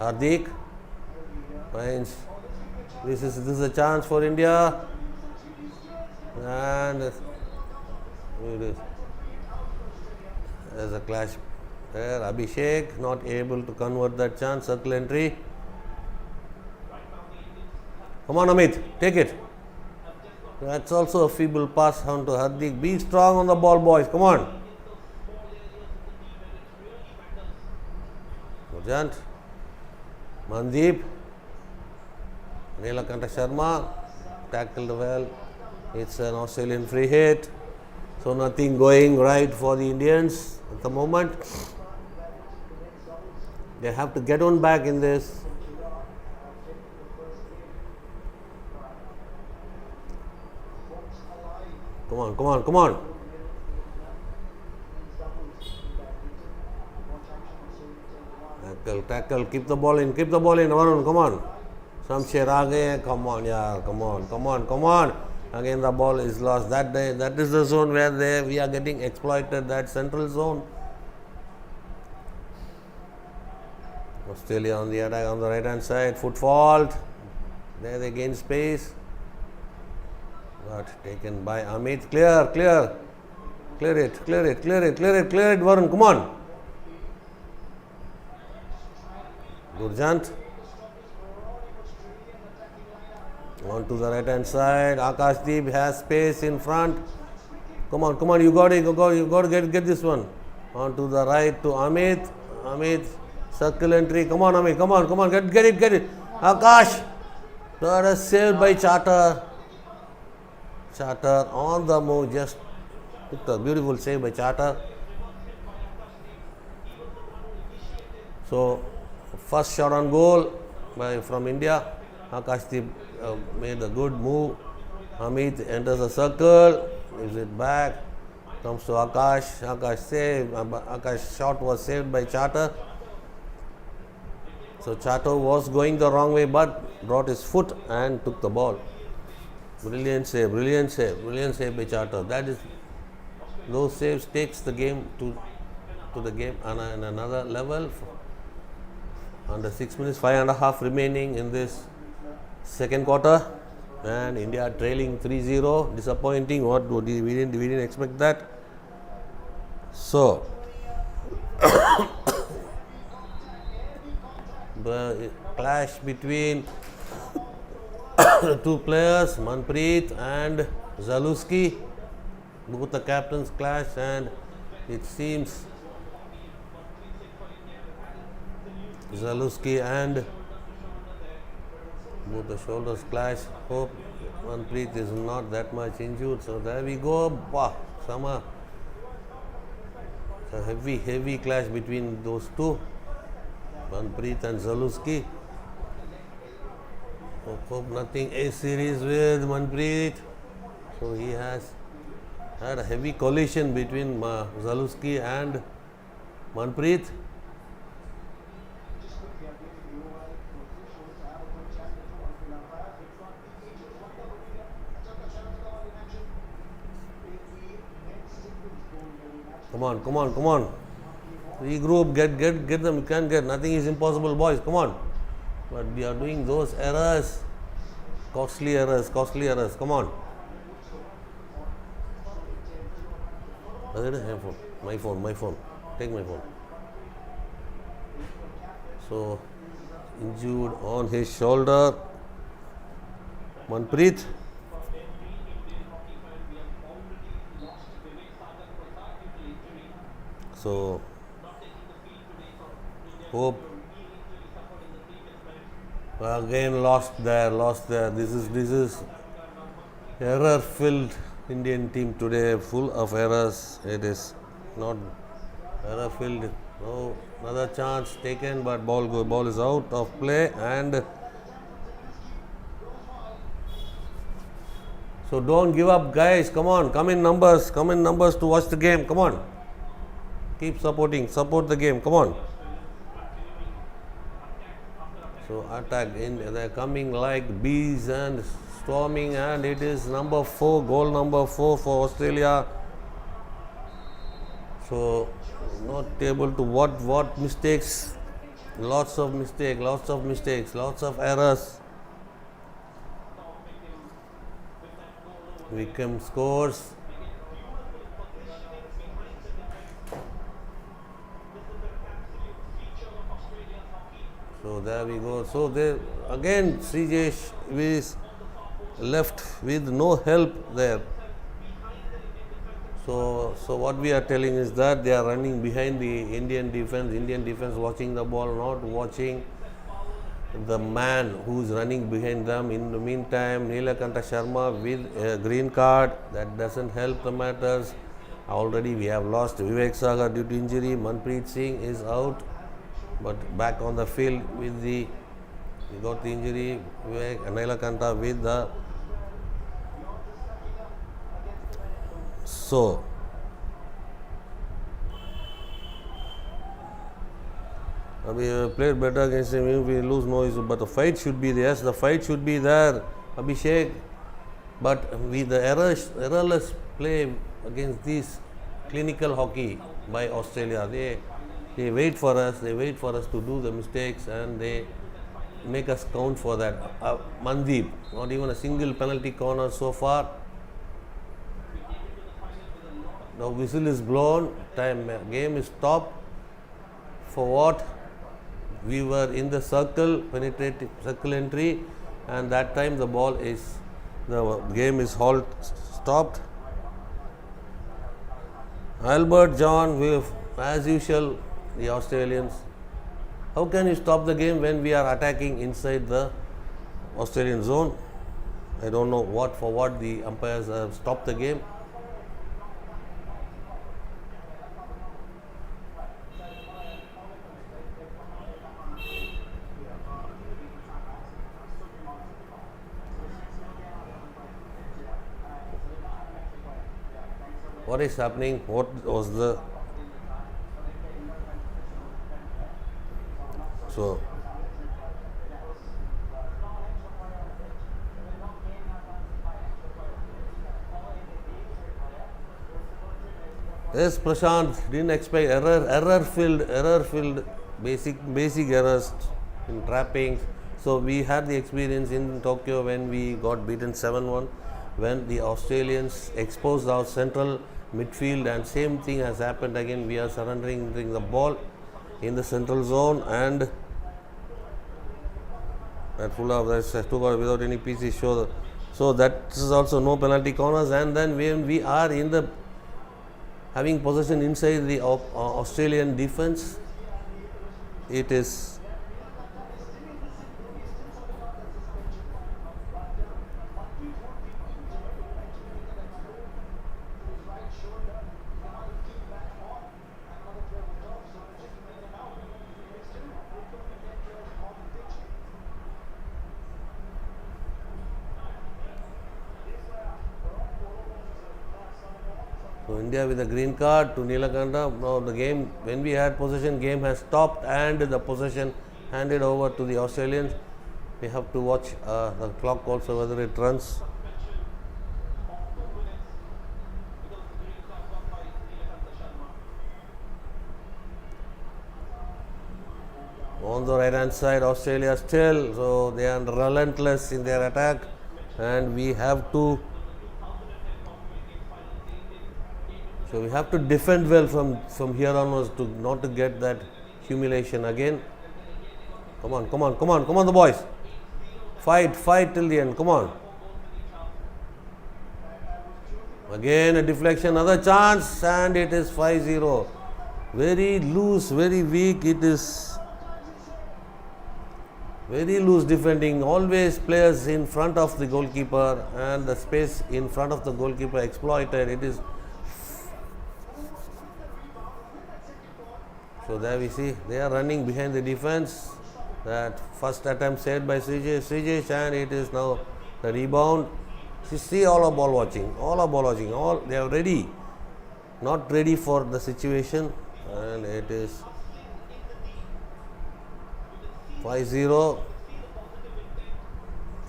Speaker 1: Hardik finds this is a chance for India, and there's a clash there. Abhishek not able to convert that chance. Circle entry. Come on, Amit, take it. That's also a feeble pass on to Hardik. Be strong on the ball, boys. Come on. Gurjant, Mandeep, Neelakanta Sharma tackled well. It's an Australian free hit. So nothing going right for the Indians at the moment. They have to get on back in this. Come on. Tackle, keep the ball in, Varun, come on. Shamsher aage, come on, yaar, come on. Again the ball is lost. That is the zone where we are getting exploited, that central zone. Australia on the attack on the right hand side, foot fault. There they gain space. But taken by Amit. Clear it, Varun, come on. Gurjant on to the right hand side. Akashdeep has space in front. Come on, you got to get this one. On to the right to Amit, circle entry. Come on, Amit, come on, get it. Akash, that is saved by Charter on the move, just took a beautiful save by Charter. So first shot on goal from India. Akashdeep made a good move. Amit enters the circle, gives it back, comes to Akash. Akash shot was saved by Charter. So Charter was going the wrong way, but brought his foot and took the ball. Brilliant save by Charter. Those saves takes the game to the game on another level. Under 6 minutes, 5.5 remaining in this second quarter, and India trailing 3-0. Disappointing. We didn't expect that. So the clash between the two players, Manpreet and Zaluski, both the captains clash, and it seems Zaluski and both the shoulders clash. Hope Manpreet is not that much injured. So there we go. A heavy clash between those two, Manpreet and Zaluski. Hope nothing a series with Manpreet. So he has had a heavy collision between Zaluski and Manpreet. Come on. Regroup, get them. You can get. Nothing is impossible, boys. Come on. But we are doing those errors. Costly errors. Come on. My phone. Take my phone. So, injured on his shoulder. Manpreet. So, Hope again lost there. This is error-filled Indian team today, full of errors. It is not error-filled. No, another chance taken, but ball is out of play, and So don't give up, guys. Come on, come in numbers to watch the game. Come on. Keep supporting, support the game. Come on. So attack they're coming like bees and storming, and it is number 4, goal number 4 for Australia. So not able to what mistakes, lots of mistakes, lots of errors. Wickham scores. So there we go. So there again, CJ is left with no help there. So what we are telling is that they are running behind the Indian defense watching the ball, not watching the man who is running behind them. In the meantime, Neelakanta Sharma with a green card, that doesn't help the matters. Already we have lost Vivek Sagar due to injury. Manpreet Singh is out, but back on the field with we got the injury. Vivek Neelakanta with the we played better against him. If we lose, no issue. But the fight should be there. Yes, the fight should be there, Abhishek. But with the errorless play against this clinical hockey by Australia, they wait for us. They wait for us to do the mistakes, and they make us count for that. Mandeep, not even a single penalty corner so far. The whistle is blown. Game is stopped. For what? We were in the circle entry, and that time the game is stopped. Albert John, as usual, the Australians. How can you stop the game when we are attacking inside the Australian zone? I don't know for what the umpires have stopped the game. What is happening? What was the... So, yes, Prashant, didn't expect error filled basic errors in trappings. So we had the experience in Tokyo when we got beaten 7-1, when the Australians exposed our central midfield, and same thing has happened again. We are surrendering the ball in the central zone, and that full of that took out without any PC. So that is also no penalty corners. And then when we are in the having possession inside the Australian defense, it is India with a green card to Neelakanta. Now the game, when we had possession, game has stopped, and the possession handed over to the Australians. We have to watch the clock also whether it runs. On the right hand side, Australia still, so they are relentless in their attack, and we have to defend well from here onwards to not to get that humiliation again. Come on the boys. Fight till the end. Come on. Again a deflection, another chance, and it is 5-0. Very loose, very weak. It is very loose defending. Always players in front of the goalkeeper, and the space in front of the goalkeeper exploited. It is. So there we see they are running behind the defense. That first attempt saved by CJ, and it is now the rebound. See all are ball watching. All are ball watching. All they are ready. Not ready for the situation. And it is 5-0.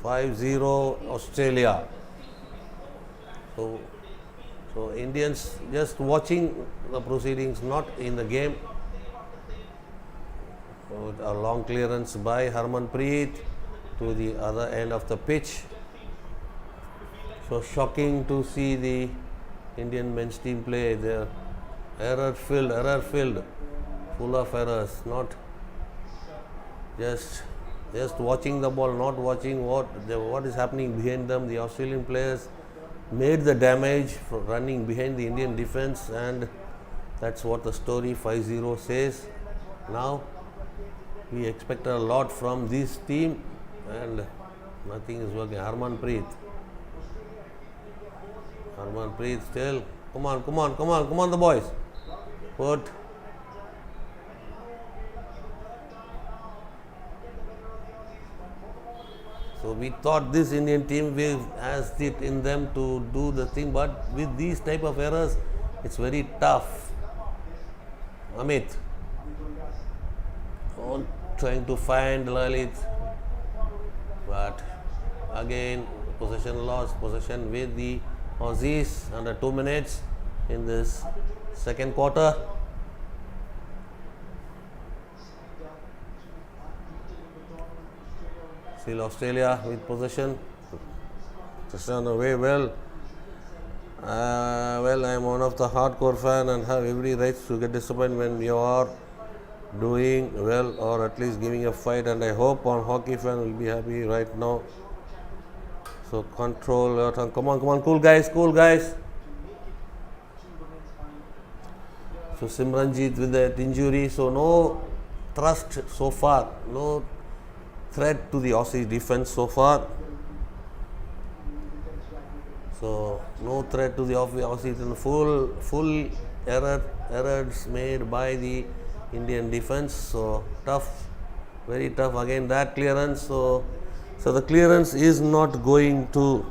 Speaker 1: 5-0 Australia. So Indians just watching the proceedings, not in the game. So a long clearance by Harmanpreet to the other end of the pitch. So shocking to see the Indian men's team play. They're error filled, full of errors. Not just watching the ball, not watching what is happening behind them. The Australian players made the damage for running behind the Indian defense, and that's what the story 5-0 says. Now we expect a lot from this team, and nothing is working. Harmanpreet still. Come on, the boys. Put. So we thought this Indian team has it in them to do the thing, but with these type of errors, it's very tough. Amit trying to find Lalit, but again possession with the Aussies under 2 minutes in this second quarter. Still Australia with possession. Just on the way well. Well, I'm one of the hardcore fan and have every right to get disappointed when you are doing well or at least giving a fight, and I hope on hockey fan will be happy right now. So control your tongue. Come on, cool guys. So Simranjit with that injury, so no thrust so far, no threat to the Aussie defense so far. So no threat to the Aussie, full errors made by the Indian defense. So tough, very tough. Again that clearance. So the clearance is not going to.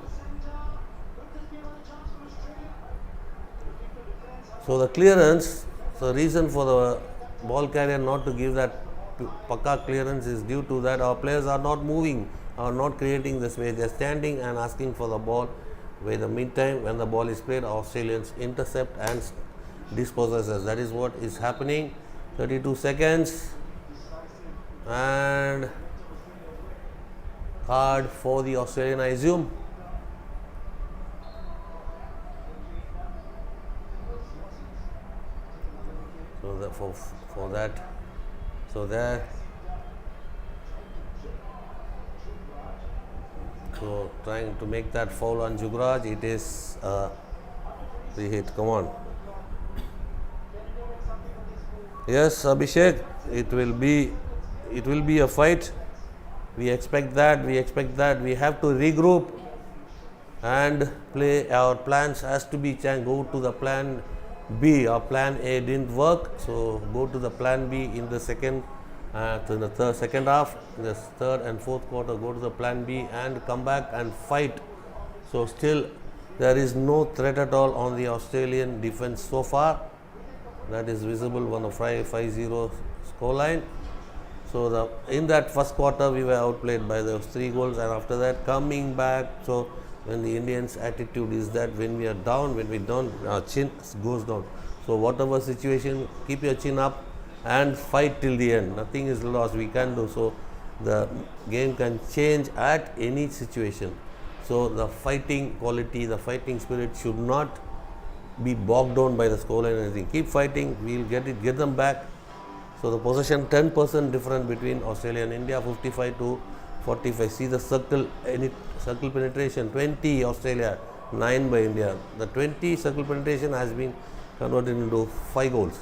Speaker 1: So the clearance, the reason for the ball carrier not to give that pakka clearance is due to that our players are not moving, are not creating the space. They are standing and asking for the ball. By the meantime, when the ball is played, Australians intercept and dispossess us. That is what is happening. 32 seconds and card for the Australian, I assume. So that for that, so there. So trying to make that foul on Jugraj, it is free hit. Come on. Yes, Abhishek, it will be a fight. We expect that. We have to regroup and play. Our plans has to be changed. Go to the plan B. Our plan A didn't work, so go to the plan B in the second half, in the third and fourth quarter. Go to the plan B and come back and fight. So still there is no threat at all on the Australian defense so far. That is visible on the 5-0 scoreline. So in that first quarter we were outplayed by those 3 goals, and after that coming back. So when the Indians' attitude is that when we are down, our chin goes down. So whatever situation, keep your chin up and fight till the end. Nothing is lost. We can do so. The game can change at any situation. So the fighting quality, the fighting spirit should not be bogged down by the scoreline or anything. Keep fighting. We'll get them back. So the possession 10% difference between Australia and India, 55 to 45. See the circle penetration, 20 Australia, 9 by India. The 20 circle penetration has been converted into 5 goals.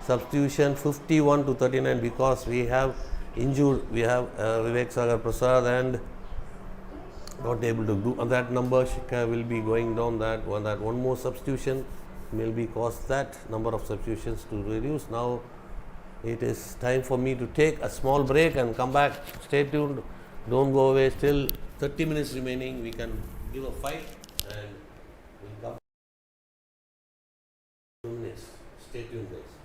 Speaker 1: Substitution 51 to 39 because we have injured. We have Vivek Sagar Prasad and not able to do that number. Shikha will be going down. That one more substitution will be cost that number of substitutions to reduce. Now it is time for me to take a small break and come back. Stay tuned. Don't go away. Still 30 minutes remaining. We can give a fight and we'll come 2 minutes. Stay tuned, guys.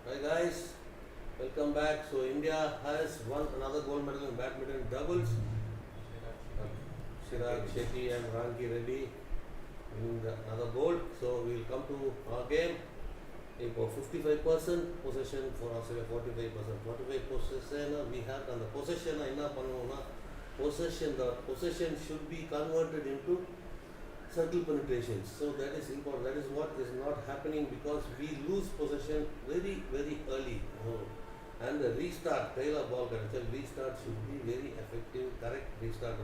Speaker 1: Hi guys, welcome back. So India has won another gold medal in badminton doubles. Chirag Shetty and Ranki Reddy winning another gold. So we will come to our game. About 55% possession for Australia, 45%. 45 possession we have, and the possession possession should be converted into circle penetrations. So that is important. That is what is not happening because we lose possession very, very early. And the restart, Taylor ball restart should be very effective, correct restart.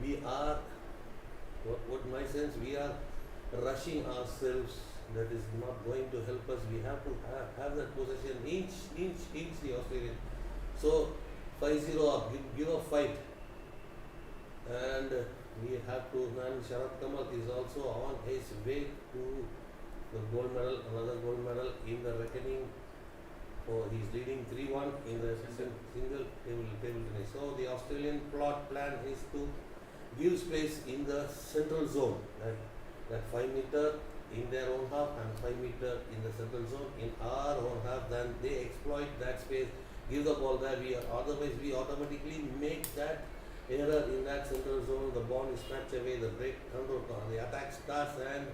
Speaker 1: We are, what my sense, we are rushing ourselves. That is not going to help us. We have to have that possession inch the Australian. So 5-0 up, give a fight. And we have to, and Sharat Kamal is also on his way to the gold medal, another gold medal in the reckoning. He's leading 3-1 in the single table tennis. So the Australian plan is to give space in the central zone, that 5 meter in their own half and 5 meter in the central zone in our own half. Then they exploit that space, give the ball there. Otherwise we automatically make that error in that central zone. The ball is snatched away, the break control, the attack starts, and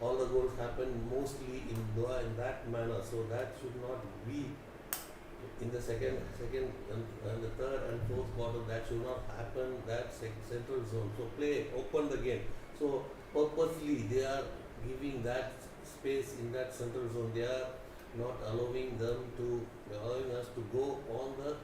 Speaker 1: all the goals happen mostly in that manner. So that should not be in the second and the third and fourth quarter. That should not happen, that central zone. So play, open the game. So purposely they are giving that space in that central zone. They are not allowing us to go on the.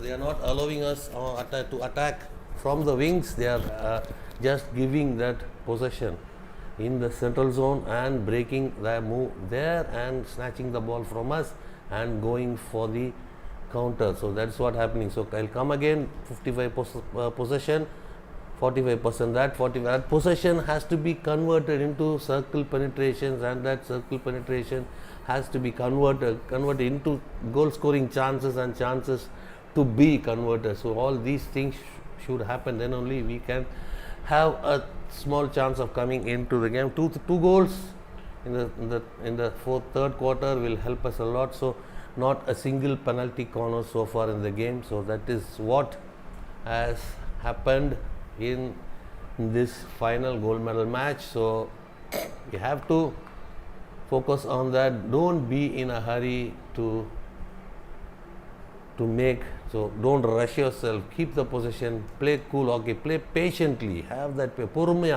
Speaker 1: They are not allowing us to attack from the wings. They are just giving that possession in the central zone and breaking the move there and snatching the ball from us and going for the counter. So that's what happening. So I'll come again. 55 possession, 45%. That possession has to be converted into circle penetrations, and that circle penetration has to be converted into goal scoring chances and chances to be converted. So all these things should happen. Then only we can have a small chance of coming into the game. Two goals in the third quarter will help us a lot. So not a single penalty corner so far in the game. So that is what has happened in this final gold medal match. So we have to focus on that. Don't be in a hurry to make. So don't rush yourself. Keep the possession. Play cool hockey. Play patiently. Have that பொறுமை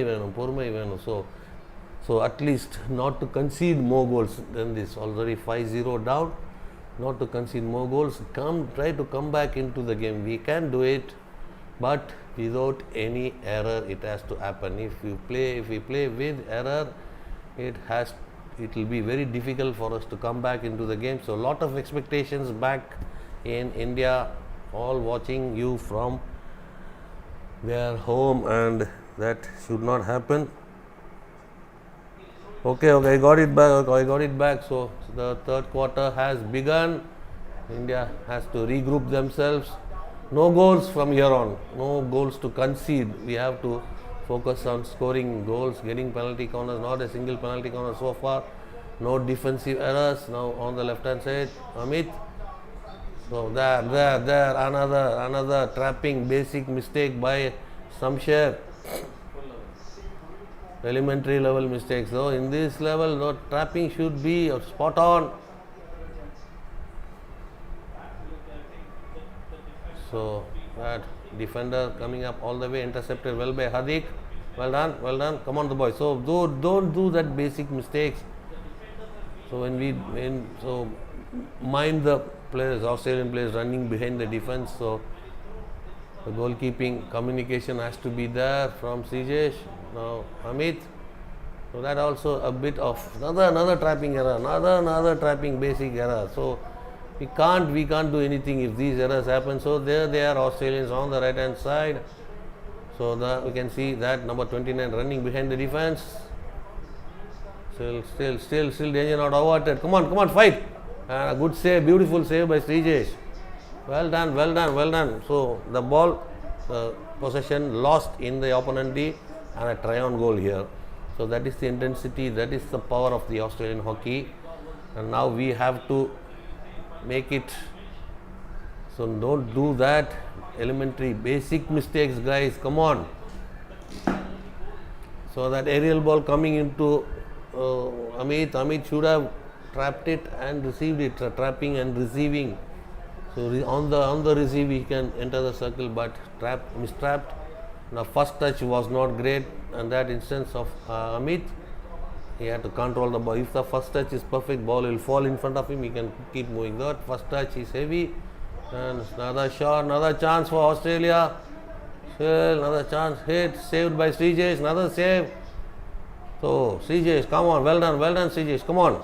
Speaker 1: வேணும். So at least not to concede more goals than this. Already 5-0 down. Not to concede more goals. Try to come back into the game. We can do it, but without any error. It has to happen. If we play with error, it will be very difficult for us to come back into the game. So a lot of expectations back in India, all watching you from their home, and that should not happen. Okay, I got it back. So the third quarter has begun. India has to regroup themselves. No goals from here on. No goals to concede. We have to focus on scoring goals, getting penalty corners. Not a single penalty corner so far. No defensive errors. Now on the left hand side, Amit. So there, another trapping basic mistake by Samsher. Elementary level mistakes. So in this level, no trapping should be spot on. So that defender coming up all the way, intercepted well by Hadik. Well done. Come on, the boys. So don't do that basic mistakes. So mind the players, Australian players running behind the defense. So the goalkeeping communication has to be there from Sijesh. Now Amit. So that also a bit of another trapping error, another trapping basic error. So we can't do anything if these errors happen. So there they are, Australians on the right hand side. So we can see that number 29 running behind the defense. Still danger not averted. Come on, fight. And a good save, beautiful save by Srijesh. Well done. So the ball possession lost in the opponent D, and a try on goal here. So that is the intensity, that is the power of the Australian hockey, and now we have to make it. So don't do that elementary basic mistakes, guys, come on. So that aerial ball coming into Amit should have trapped it and received it, trapping and receiving. So on the receive he can enter the circle, but mistrapped. Now first touch was not great, and that instance of Amit, he had to control the ball. If the first touch is perfect, ball will fall in front of him, he can keep moving. That first touch is heavy, and another shot, another chance for Australia. Another chance, hit, saved by CJ, another save. So CJ, come on, well done CJ, come on.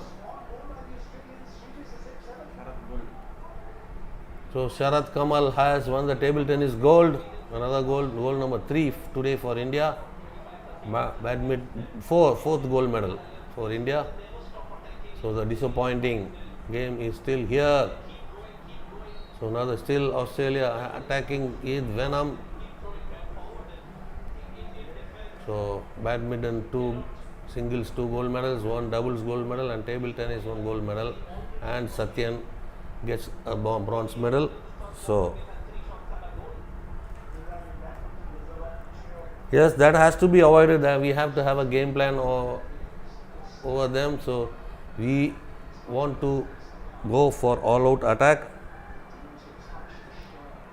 Speaker 1: So Sharath Kamal has won the table tennis gold, another gold number 3 today for India. Badminton, fourth gold medal for India. So the disappointing game is still here. So now still Australia attacking with venom. So badminton 2 singles 2 gold medals, 1 doubles gold medal, and table tennis 1 gold medal, and Satyan gets a bronze medal. So yes, that has to be avoided. We have to have a game plan over them. So we want to go for all-out attack.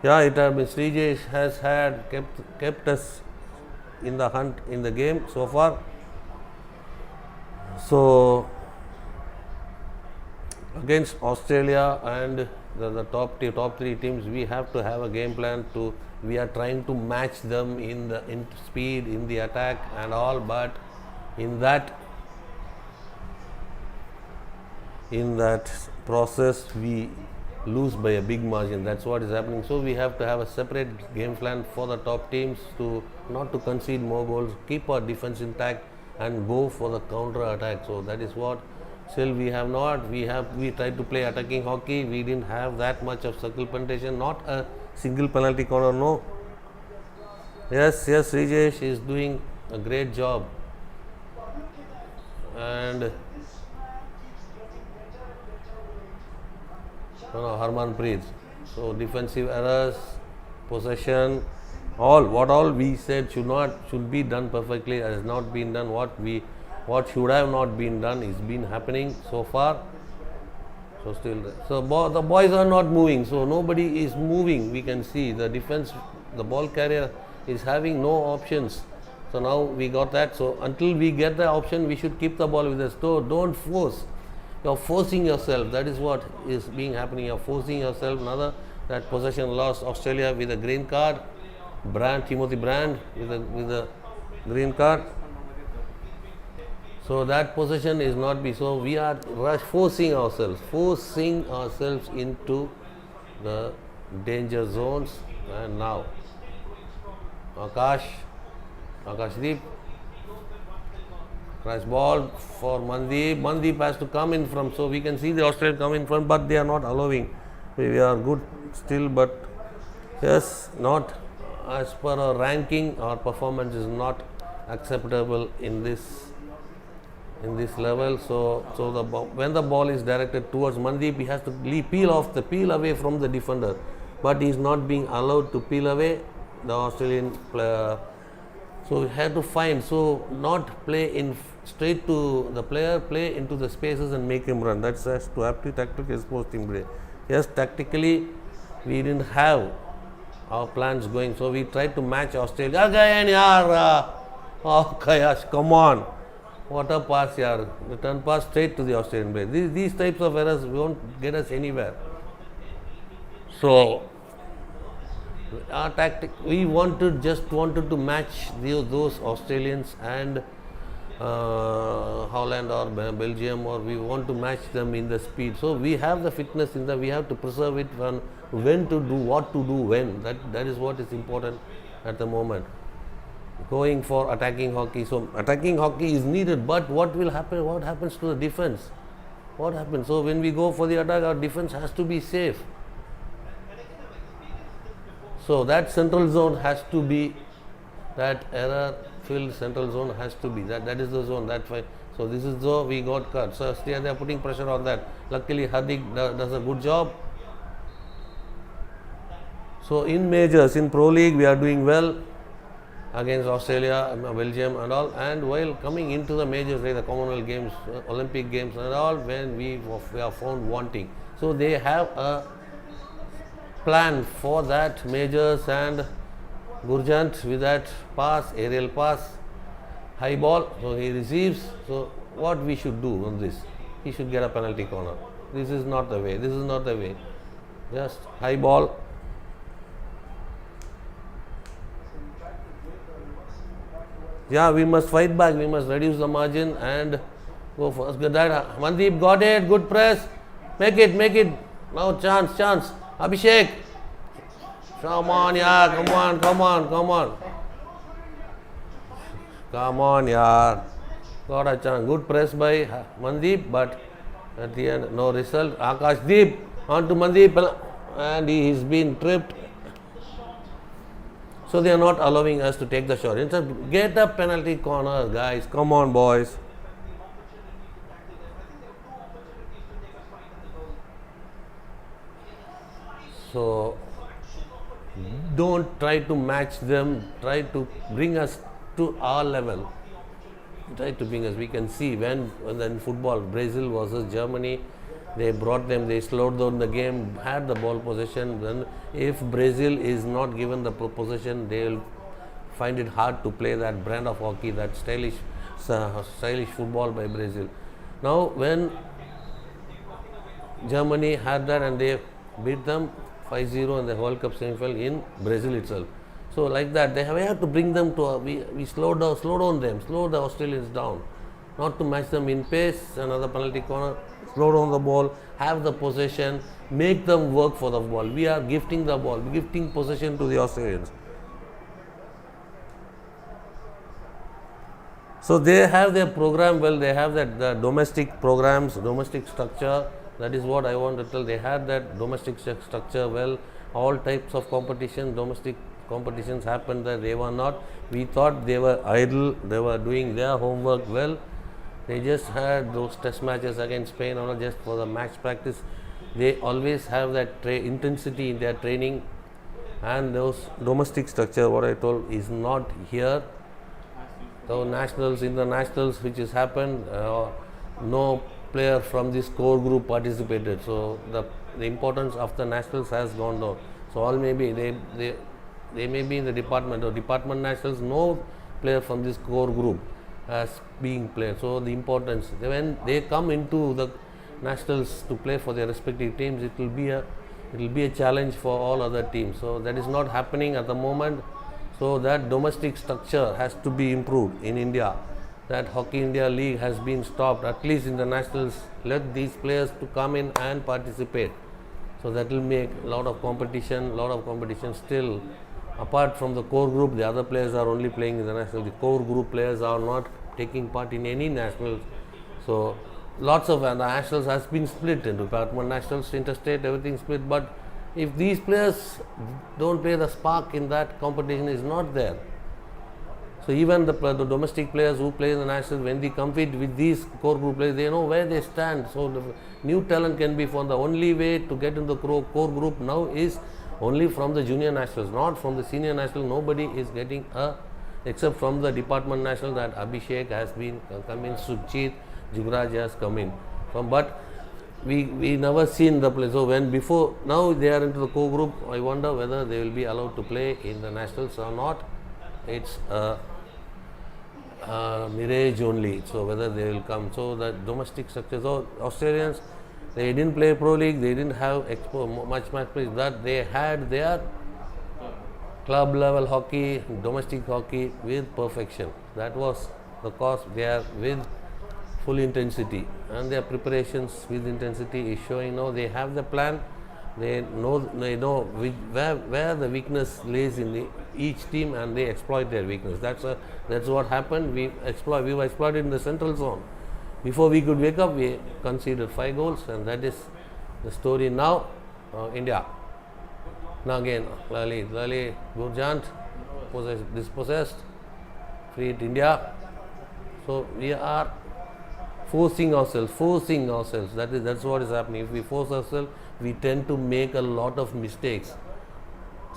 Speaker 1: Yeah, it has been Srijay has kept us in the hunt in the game so far. So against Australia and the top 3 teams, we have to have a game plan. We are trying to match them in speed, in the attack and all, but in that process we lose by a big margin. That's what is happening. So we have to have a separate game plan for the top teams, to not to concede more goals, keep our defense intact and go for the counter attack. So that is what still we have not. We tried to play attacking hockey. We didn't have that much of circle penetration, not a single penalty corner, no. Yes, Srijesh is doing a great job. And Harmanpreet. So defensive errors, possession, what all we said should be done perfectly has not been done. What should have not been done is been happening so far. So still, the boys are not moving. So nobody is moving. We can see the defense, the ball carrier is having no options. So now we got that. So until we get the option, we should keep the ball with us. So don't force. You're forcing yourself. That is what is being happening. You're forcing yourself. Another that possession lost. Australia with a green card. Timothy Brand with a green card. So that possession is not be. So we are forcing ourselves into the danger zones. And now Akashdeep. Nice ball for Mandeep. Mandeep has to come in from. So we can see the Australians come in front, but they are not allowing. We are good still, but yes, not as per our ranking. Our performance is not acceptable in this level. So when the ball is directed towards Mandeep, he has to peel away from the defender, but he is not being allowed to peel away the Australian player. So we have to find. So not play in straight to the player, play into the spaces and make him run. That's as to aptly tactical exposed team play. Yes, tactically we didn't have our plans going. So we tried to match Australia. Come on. What a pass, yaar. Return pass straight to the Australian player. These types of errors won't get us anywhere. So our tactic, we just wanted to match those Australians and Holland or Belgium, or we want to match them in the speed. So we have the fitness we have to preserve it when to do, what to do when. That is what is important at the moment. Going for attacking hockey. So attacking hockey is needed, but what will happen? What happens to the defense? What happens? So when we go for the attack, our defense has to be safe. So that central zone has to be that error midfield central zone has to be. That is the zone. So this is though we got cut. So they are putting pressure on that. Luckily Hardik does a good job. So in majors, in Pro League, we are doing well against Australia, Belgium and all. And while coming into the majors like the Commonwealth Games, Olympic Games and all, when we are found wanting. So they have a plan for that majors, and Gurjant with that pass, aerial pass, high ball, so he receives. So what we should do on this? He should get a penalty corner. This is not the way. This is not the way. Just high ball. Yeah, we must fight back. We must reduce the margin and go first. That Mandeep got it. Good press. Make it. Now chance. Abhishek. Come on, yeah. Come on, yeah. Got a chance. Good press by Mandeep, but at the end, no result. Akashdeep on to Mandeep, and he has been tripped. So they are not allowing us to take the shot. Instead, get a penalty corner, guys. Come on, boys. So don't try to match them. Try to bring us to our level. Try to bring us. We can see when in football, Brazil versus Germany, they brought them, they slowed down the game, had the ball possession. Then if Brazil is not given the possession, they will find it hard to play that brand of hockey, that stylish football by Brazil. Now when Germany had that and they beat them 5-0 in the World Cup semi-final in Brazil itself. So like that, we have to bring them to we slow down them, slow the Australians down, not to match them in pace. Another penalty corner, slow down the ball, have the possession, make them work for the ball. We are gifting the ball, gifting possession to the Australians. So they have their program well, they have that the domestic programs, domestic structure. That is what I want to tell. They had that domestic structure well, all types of competition, domestic competitions happened there. They were not, we thought they were idle, they were doing their homework well. They just had those test matches against Spain or just for the match practice. They always have that intensity in their training, and those domestic structure, what I told, is not here. So nationals, internationals which has happened, no player from this core group participated. So the importance of the nationals has gone down. So all maybe they may be in the department or department nationals, no player from this core group as being played. So the importance, when they come into the nationals to play for their respective teams, it will be a challenge for all other teams. So that is not happening at the moment. So that domestic structure has to be improved in India. That Hockey India League has been stopped, at least in the nationals. Let these players to come in and participate. So that will make a lot of competition still. Apart from the core group, the other players are only playing in the national. The core group players are not taking part in any nationals. So lots of the nationals has been split into department nationals, interstate, everything split. But if these players don't play, the spark in that competition is not there. So even the domestic players who play in the nationals, when they compete with these core group players, they know where they stand. So the new talent can be found. The only way to get into the core group now is only from the junior nationals, not from the senior national. Nobody is getting except from the department national, that Abhishek has been come in, Sukhjit, Jugraj has come in. But we never seen the play. So now they are into the core group, I wonder whether they will be allowed to play in the nationals or not. It's mirage only. So whether they will come. So the domestic structure. So Australians, they didn't play Pro League, they didn't have much play. That they had their club level hockey, domestic hockey with perfection. That was the cause. They are with full intensity, and their preparations with intensity is showing now. They have the plan. They know where the weakness lays in each team, and they exploit their weakness. That's what happened. We were exploited in the central zone. Before we could wake up, we conceded 5 goals, and that is the story now. India. Now again, Lali Gurjant dispossessed. free hit India. So we are forcing ourselves. That's what is happening. If we force ourselves, we tend to make a lot of mistakes.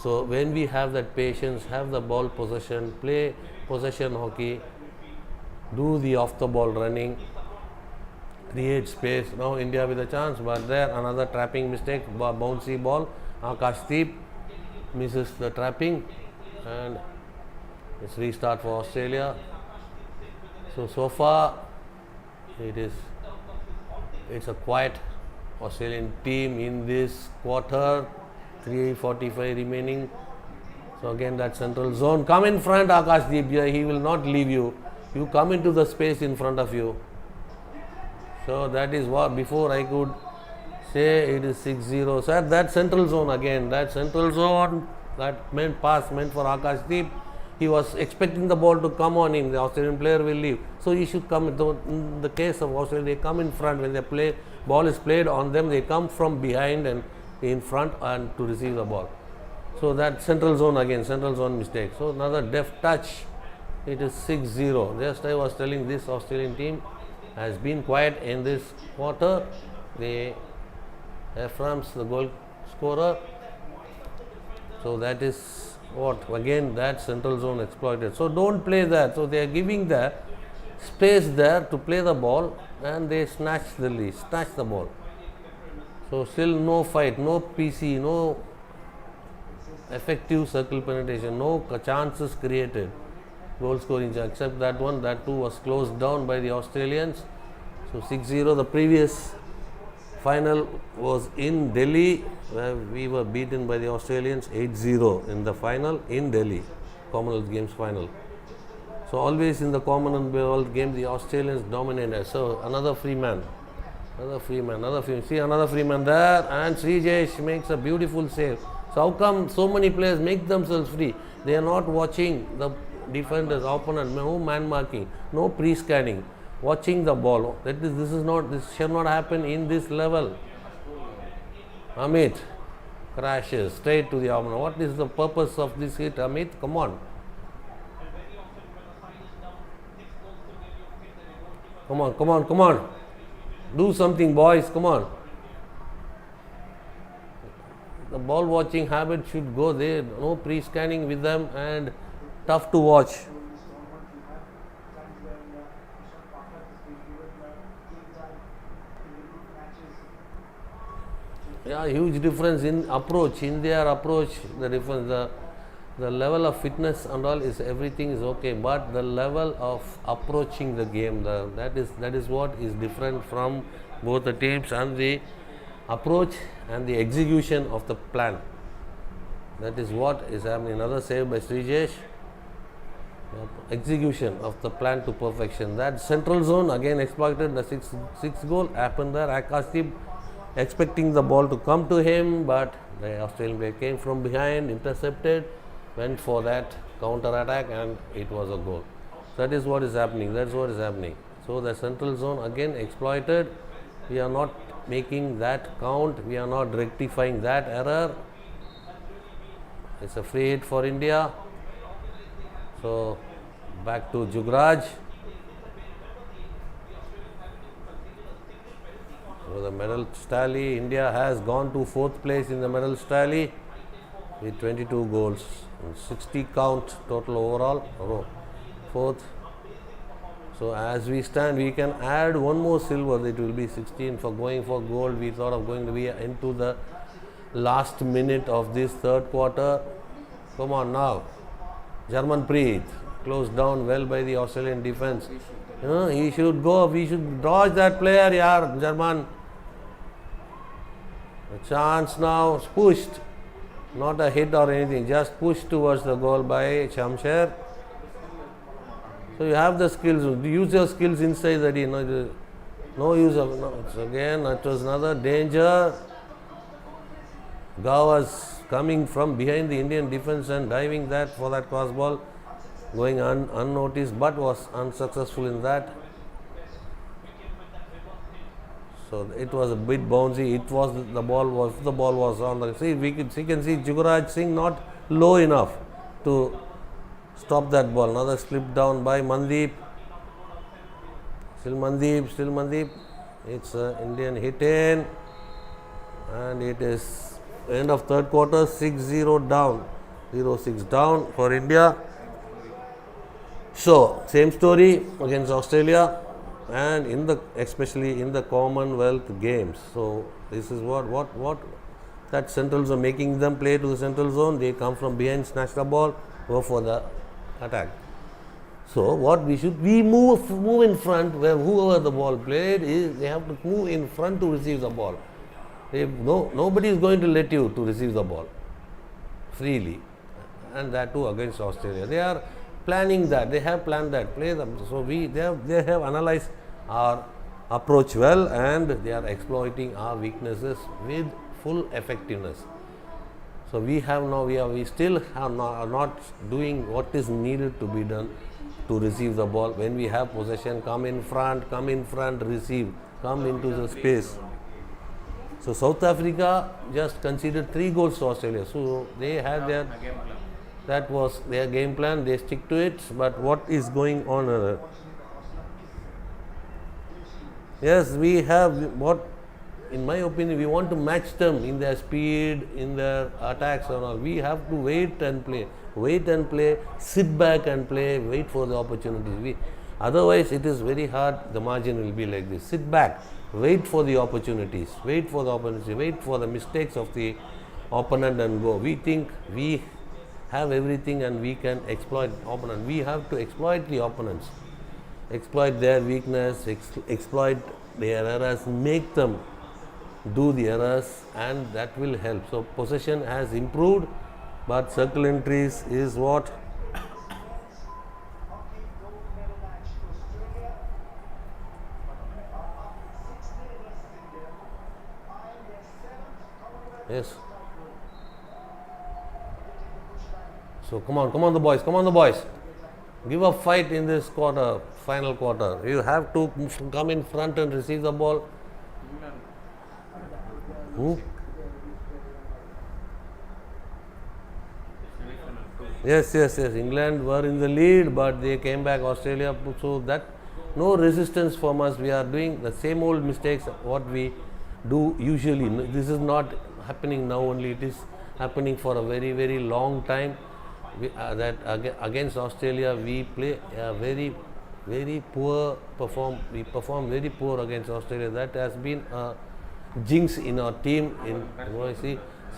Speaker 1: So when we have that patience, have the ball possession, play possession hockey, do the off the ball running, create space. Now India with a chance, but there another trapping mistake, bouncy ball. Akashdeep misses the trapping, and it's restart for Australia. So far it's a quiet Australian team in this quarter. 3:45 remaining. So again that central zone. Come in front, Akashdeep. He will not leave you. You come into the space in front of you. So that is what before I could say it is 6-0. So that central zone again. That central zone, that pass meant for Akashdeep. He was expecting the ball to come on him. The Australian player will leave. So he should come. In the case of Australia, they come in front when the ball is played on them. They come from behind and in front and to receive the ball. So that central zone again, central zone mistake. So another deft touch. It is 6-0. Just I was telling, this Australian team has been quiet in this quarter. Ephraim's the goal scorer. So that is what again that central zone exploited. So don't play that. So they are giving the space there to play the ball, and they snatch the ball. So still no fight, no PC, no effective circle penetration, no chances created, goal scoring, except that one. That too was closed down by the Australians. So 6-0. The previous final was in Delhi, where we were beaten by the Australians 8-0 in the final in Delhi, Commonwealth Games final. So always in the Commonwealth Games the Australians dominated. So another free man. See another free man there, and Srijesh makes a beautiful save. So how come so many players make themselves free? They are not watching the defenders, opponent, no man marking, no pre-scanning, watching the ball. This shall not happen in this level. Amit crashes straight to the opponent. What is the purpose of this hit, Amit? Come on. Come on. Do something, boys. Come on. The ball watching habit should go there. No pre-scanning with them, and tough to watch. Yeah, huge difference in approach, in their approach. The difference, the level of fitness and all is everything is okay, but the level of approaching the game, that is what is different from both the teams, and the approach and the execution of the plan. That is what is happening. Another save by Srijesh. Execution of the plan to perfection. That central zone again exploited. The sixth goal happened there. Akashdeep expecting the ball to come to him, but the Australian player came from behind, intercepted, went for that counter attack, and it was a goal. That is what is happening. That's what is happening. So the central zone again exploited. We are not making that count. We are not rectifying that error. It's a free hit for India. So back to Jugraj. So the medal tally, India has gone to 4th place in the medal tally with 22 goals, 60 count total overall, 4th. So as we stand, we can add one more silver. It will be 16 for going for gold. We thought of going to be into the last minute of this third quarter. Come on now. Jarmanpreet closed down well by the Australian defense. He should go. We should dodge that player, yaar, Jarman. A chance now, pushed. Not a hit or anything, just pushed towards the goal by Shamsher. So you have the skills. Use your skills inside that. No use of. No. So again, it was another danger. Gaw was coming from behind the Indian defense and diving that for that cross ball, going unnoticed, but was unsuccessful in that. So it was a bit bouncy. The ball was on the. See, we can see Jugraj Singh not low enough to Stop that ball. Another slip down by Mandeep. Still Mandeep. It's an Indian hit in. And it is end of third quarter, 6-0 down. 0-6 down for India. So, same story against Australia and especially in the Commonwealth Games. So, this is what that central zone, making them play to the central zone. They come from behind, snatch the ball, go for the attack. So, what we move in front, where whoever the ball played is, they have to move in front to receive the ball. Nobody is going to let you to receive the ball freely, and that too against Australia. They are planning that. They have planned that. Play them. So they have analyzed our approach well, and they are exploiting our weaknesses with full effectiveness. So we still are not doing what is needed to be done to receive the ball. When we have possession, come in front, receive, come into the space. So South Africa just conceded 3 goals to Australia. So they had that was their game plan. They stick to it. But what is going on? Yes, we have in my opinion, we want to match them in their speed, in their attacks and all. We have to wait and play, sit back and play, wait for the opportunities. Otherwise, it is very hard. The margin will be like this. Sit back, wait for the opportunities, wait for the mistakes of the opponent and go. We think we have everything and we can exploit opponent. We have to exploit the opponents, exploit their weakness, exploit their errors, make them do the errors, and that will help. So possession has improved, but circle entries is what? Yes. So come on the boys. Give a fight in this final quarter. You have to come in front and receive the ball. Yes. England were in the lead, but they came back. Australia, so that no resistance from us. We are doing the same old mistakes what we do usually. This is not happening now only. It is happening for a very, very long time. Against Australia, we play a very, very poor perform. We perform very poor against Australia. That has been a jinx in our team.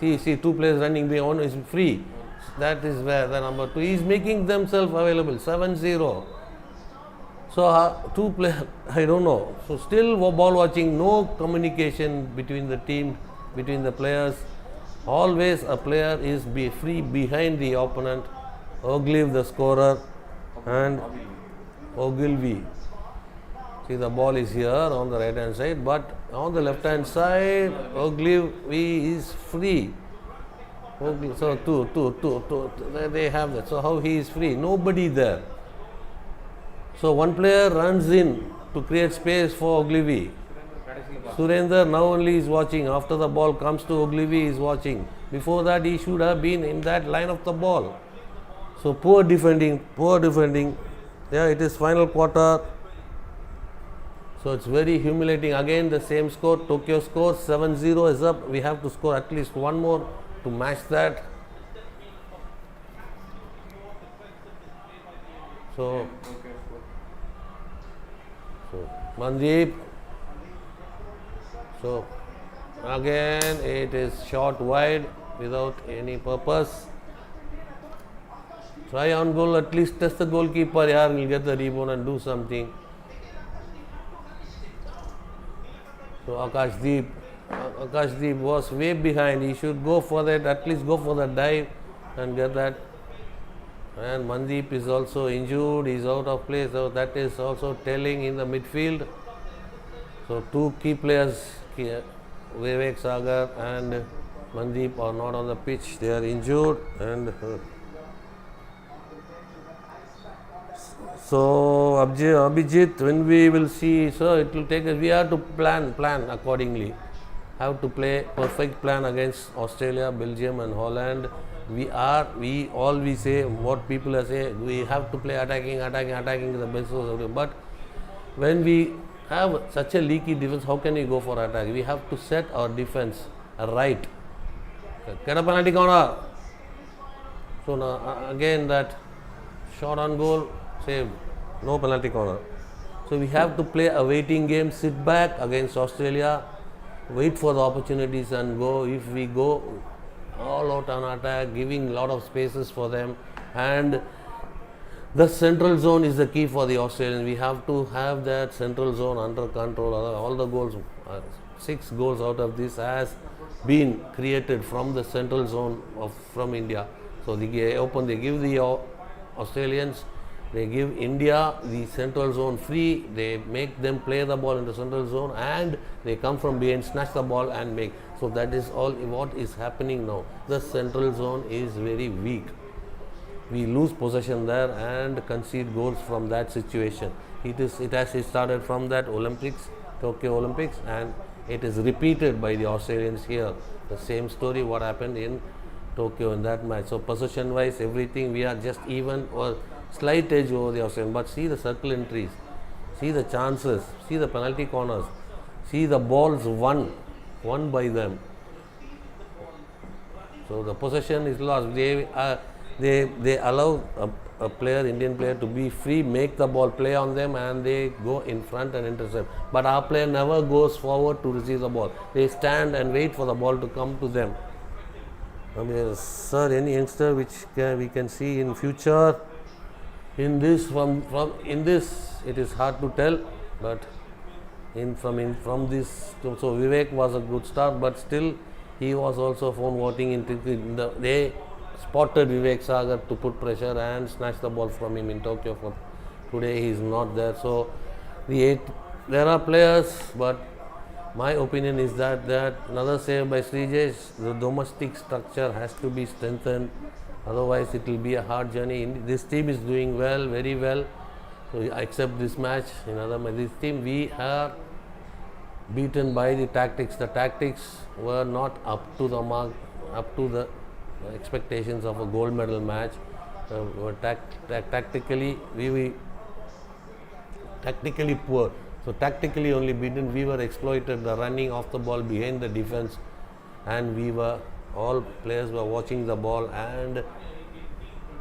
Speaker 1: See, 2 players running beyond is free. That is where the number 2 is making themselves available. 7-0. So 2 players, I don't know. So still ball watching, no communication between the team, between the players. Always a player is free behind the opponent. Ogilvy the scorer and Ogilvy. See, the ball is here on the right hand side, but on the left hand side, Ogilvy is free. So two. They have that. So how he is free? Nobody there. So one player runs in to create space for Ogilvy. Surendra now only is watching. After the ball comes to Ogilvy, he is watching. Before that, he should have been in that line of the ball. So poor defending. Yeah, it is final quarter. So it's very humiliating. Again, the same score. Tokyo scores 7-0 is up. We have to score at least one more to match that. So Mandeep. So again it is shot wide without any purpose. Try on goal, at least test the goalkeeper. Will get the rebound and do something. So Akashdeep was way behind. He should go for that, at least go for the dive and get that. And Mandeep is also injured. He is out of place. So that is also telling in the midfield. So 2 key players, Vivek Sagar and Mandeep, are not on the pitch. They are injured. And so Abhijit, when we will see, so it will take us, we have to plan accordingly. Have to play perfect plan against Australia, Belgium and Holland. we all we say what people are say, we have to play attacking is the best of it. But when we have such a leaky defense, how can we go for attack? We have to set our defense right. Get a penalty corner. So now again that shot on goal, saved. No penalty corner. So we have to play a waiting game, sit back against Australia, wait for the opportunities and go. If we go all out on attack, giving a lot of spaces for them, and the central zone is the key for the Australians. We have to have that central zone under control. All the goals, 6 goals out of this has been created from the central zone from India. So they give the Australians, they give India the central zone free, they make them play the ball in the central zone, and they come from behind, snatch the ball and make. So that is all what is happening now. The central zone is very weak. We lose possession there and concede goals from that situation. It started from that Tokyo Olympics, and it is repeated by the Australians here. The same story what happened in Tokyo in that match. So possession wise, everything we are just even or slight edge over the Australians. But see the circle entries, see the chances, see the penalty corners, see the balls won by them. So the possession is lost. They allow a player, Indian player, to be free, make the ball, play on them, and they go in front and intercept. But our player never goes forward to receive the ball. They stand and wait for the ball to come to them. Sir, any youngster which we can see in future in this in this it is hard to tell, but from this, so Vivek was a good start, but still he was also found wanting they spotted Vivek Sagar to put pressure and snatch the ball from him in Tokyo. For today he is not there. So there are players, but my opinion is that another save by Srijesh, the domestic structure has to be strengthened, otherwise it will be a hard journey. This team is doing well, very well. So except this match, this team we are beaten by the tactics. The tactics were not up to the mark, up to the expectations of a gold medal match. Tactically poor. So tactically only beaten. We were exploited the running off the ball behind the defense, and all players were watching the ball, and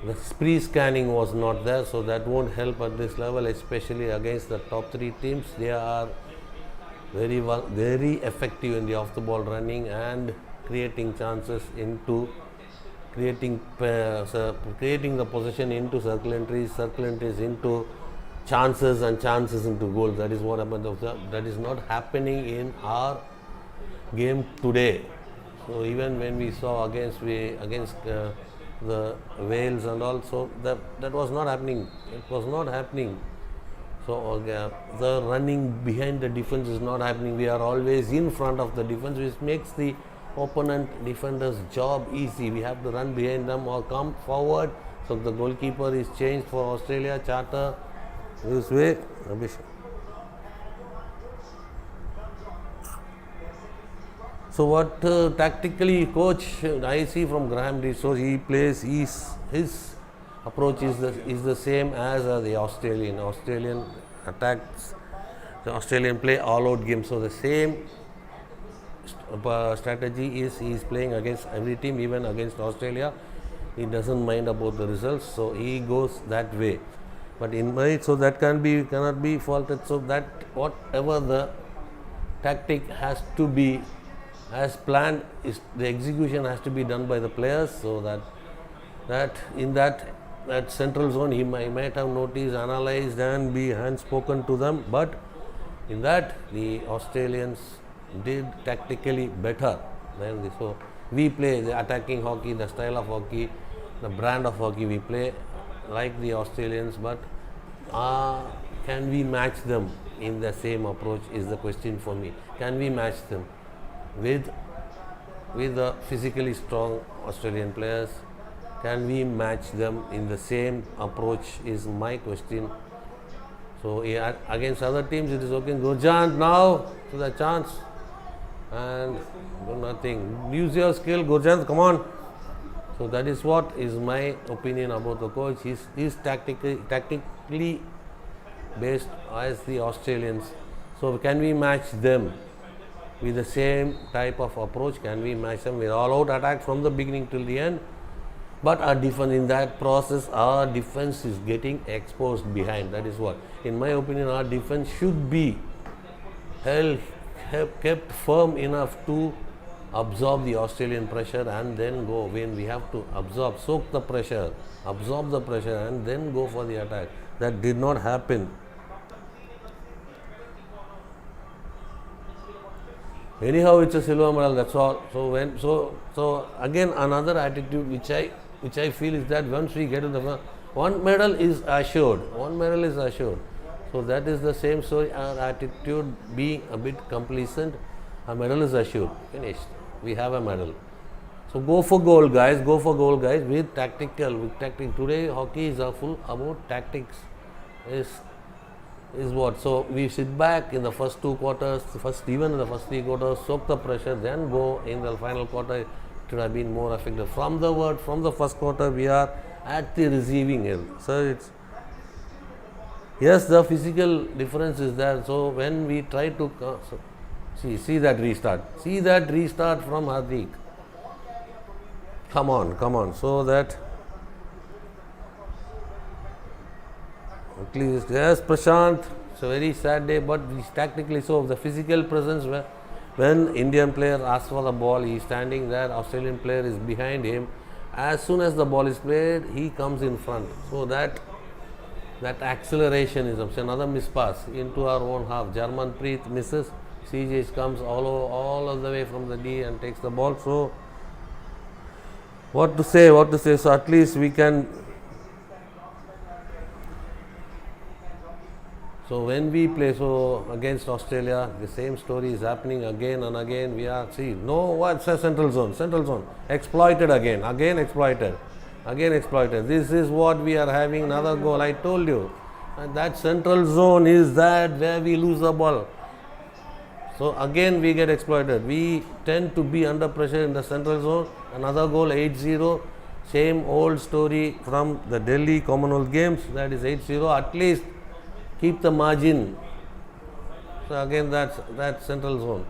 Speaker 1: the pre-scanning was not there. So that won't help at this level, especially against the top 3 teams. They are very effective in the off the ball running and creating chances into creating the possession into circle entries into chances, and chances into goals. That is what happened. That is not happening in our game today. So even when we saw against the Wales and also that was not happening. It was not happening. So the running behind the defense is not happening. We are always in front of the defense, which makes the opponent defender's job easy. We have to run behind them or come forward. So the goalkeeper is changed for Australia. Charter this way. So what tactically coach I see from Graham Reed, so he plays his approach is the same as the Australian attacks. The Australian play all out game. So the same strategy he is playing against every team, even against Australia. He doesn't mind about the results, so he goes that way. But so that cannot be faulted. So that whatever the tactic has to be as planned, the execution has to be done by the players. So that in that central zone he might have noticed, analyzed, and spoken to them. But in that the Australians did tactically better than this. So we play the attacking hockey, the style of hockey, the brand of hockey we play like the Australians, but can we match them in the same approach is the question for me. Can we match them with the physically strong Australian players? Can we match them in the same approach is my question. So against other teams it is okay. Gurjant now to the chance and do nothing. Use your skill, Gurjant, come on. So that is what is my opinion about the coach. He's tactically based as the Australians. So can we match them with the same type of approach? Can we match them with all-out attack from the beginning till the end? But our defense, in that process, our defense is getting exposed behind. That is what, in my opinion, our defense should be kept firm enough to absorb the Australian pressure and then go. When we have to soak the pressure, absorb the pressure and then go for the attack. That did not happen. Anyhow, it's a silver medal, that's all. So again, another attitude which I feel is that once we get to the one medal is assured. So that is the same story. Our attitude being a bit complacent, a medal is assured. Finished. We have a medal. So go for goal, guys. With tactical. Today, hockey is full about tactics. Is what. So we sit back in the first 2 quarters, even in the first 3 quarters, soak the pressure, then go in the final quarter. It should have been more effective. From the first quarter, we are at the receiving end. So yes, the physical difference is there. So when we try to see that restart from Hardik. Come on. So that at least, yes, Prashant, it's a very sad day, but tactically so. The physical presence, when Indian player asks for the ball, he is standing there, Australian player is behind him. As soon as the ball is played, he comes in front. So that acceleration is another miss pass into our own half. Jarmanpreet misses, CJ comes all of the way from the D and takes the ball. So what to say? So at least we can. So when we play against Australia, the same story is happening again and again. We are what's a central zone exploited again exploited. This is what we are having. Another goal. I told you, and that central zone is that where we lose the ball. So again we get exploited. We tend to be under pressure in the central zone. Another goal, 8-0. Same old story from the Delhi Commonwealth Games. That is 8-0. At least keep the margin. So again, that's central zone.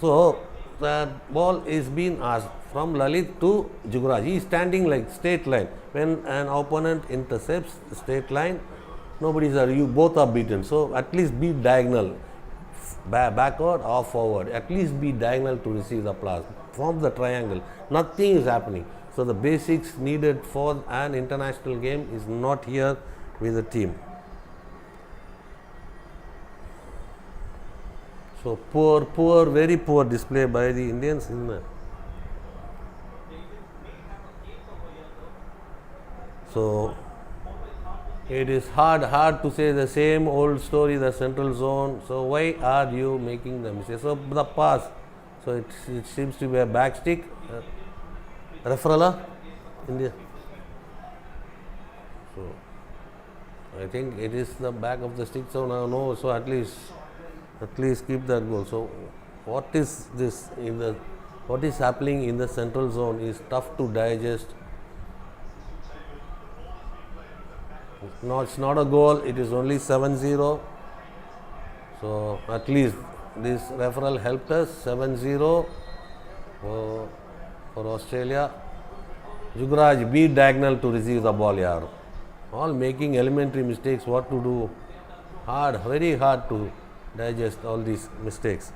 Speaker 1: So that ball is being asked from Lalit to Jugraj. He is standing like straight line. When an opponent intercepts the straight line, you both are beaten. So at least be diagonal, backward or forward. At least be diagonal to receive the pass. Form the triangle. Nothing is happening. So the basics needed for an international game is not here with the team. So very poor display by the Indians. So it is hard to say the same old story, the central zone. So why are you making the mistake? So the pass. So it seems to be a back stick. Referral, India. So I think it is the back of the stick. So now no. So at least keep that goal. So what is this what is happening in the central zone is tough to digest. It's not a goal. It is only 7-0. So at least this referral helped us. 7-0 for Australia. Jugraj, be diagonal to receive the ball, yaar. All making elementary mistakes. What to do? Very hard to digest all these mistakes.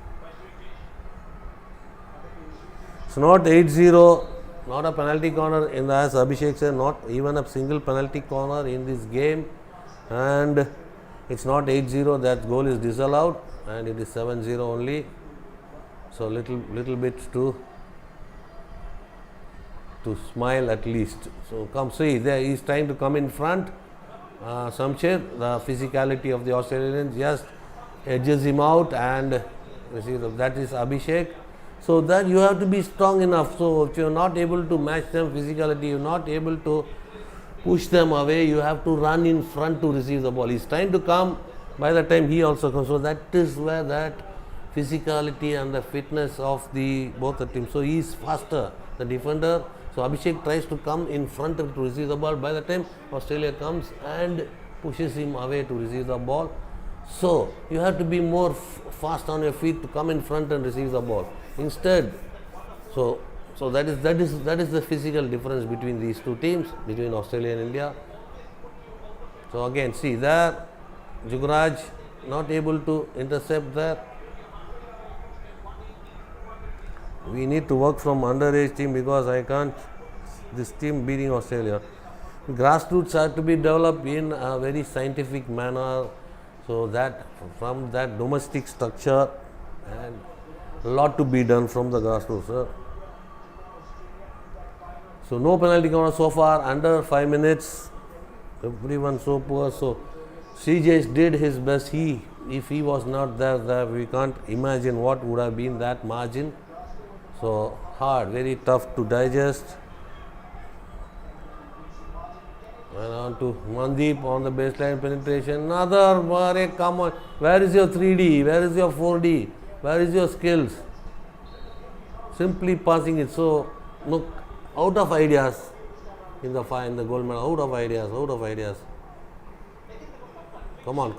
Speaker 1: It's not 8-0, not a penalty corner as Abhishek said, not even a single penalty corner in this game, and it's not 8-0. That goal is disallowed, and it is 7-0 only. So little bit to smile at least. So come see, there he is trying to come in front. Samsher, the physicality of the Australians just edges him out, and that is Abhishek. So that you have to be strong enough. So if you are not able to match them physicality, you are not able to push them away, you have to run in front to receive the ball. He is trying to come. By the time he also comes, so that is where that physicality and the fitness of the both the teams. So he is faster, the defender. So Abhishek tries to come in front to receive the ball. By the time Australia comes and pushes him away to receive the ball. So you have to be more fast on your feet to come in front and receive the ball. Instead, so that is the physical difference between these two teams, between Australia and India. So again, see there, Jugraj not able to intercept there. We need to work from underage team because I can't this team beating Australia. Grassroots have to be developed in a very scientific manner, so that from that domestic structure, and a lot to be done from the grassroots. Sir. So no penalty corner so far, under 5 minutes. Everyone so poor. So CJ did his best. If he was not there, we can't imagine what would have been that margin. So hard, very tough to digest. And on to Mandeep on the baseline penetration. Another Mare, come on. Where is your 3D? Where is your 4D? Where is your skills? Simply passing it. So look, out of ideas in the gold medal. Out of ideas. Come on.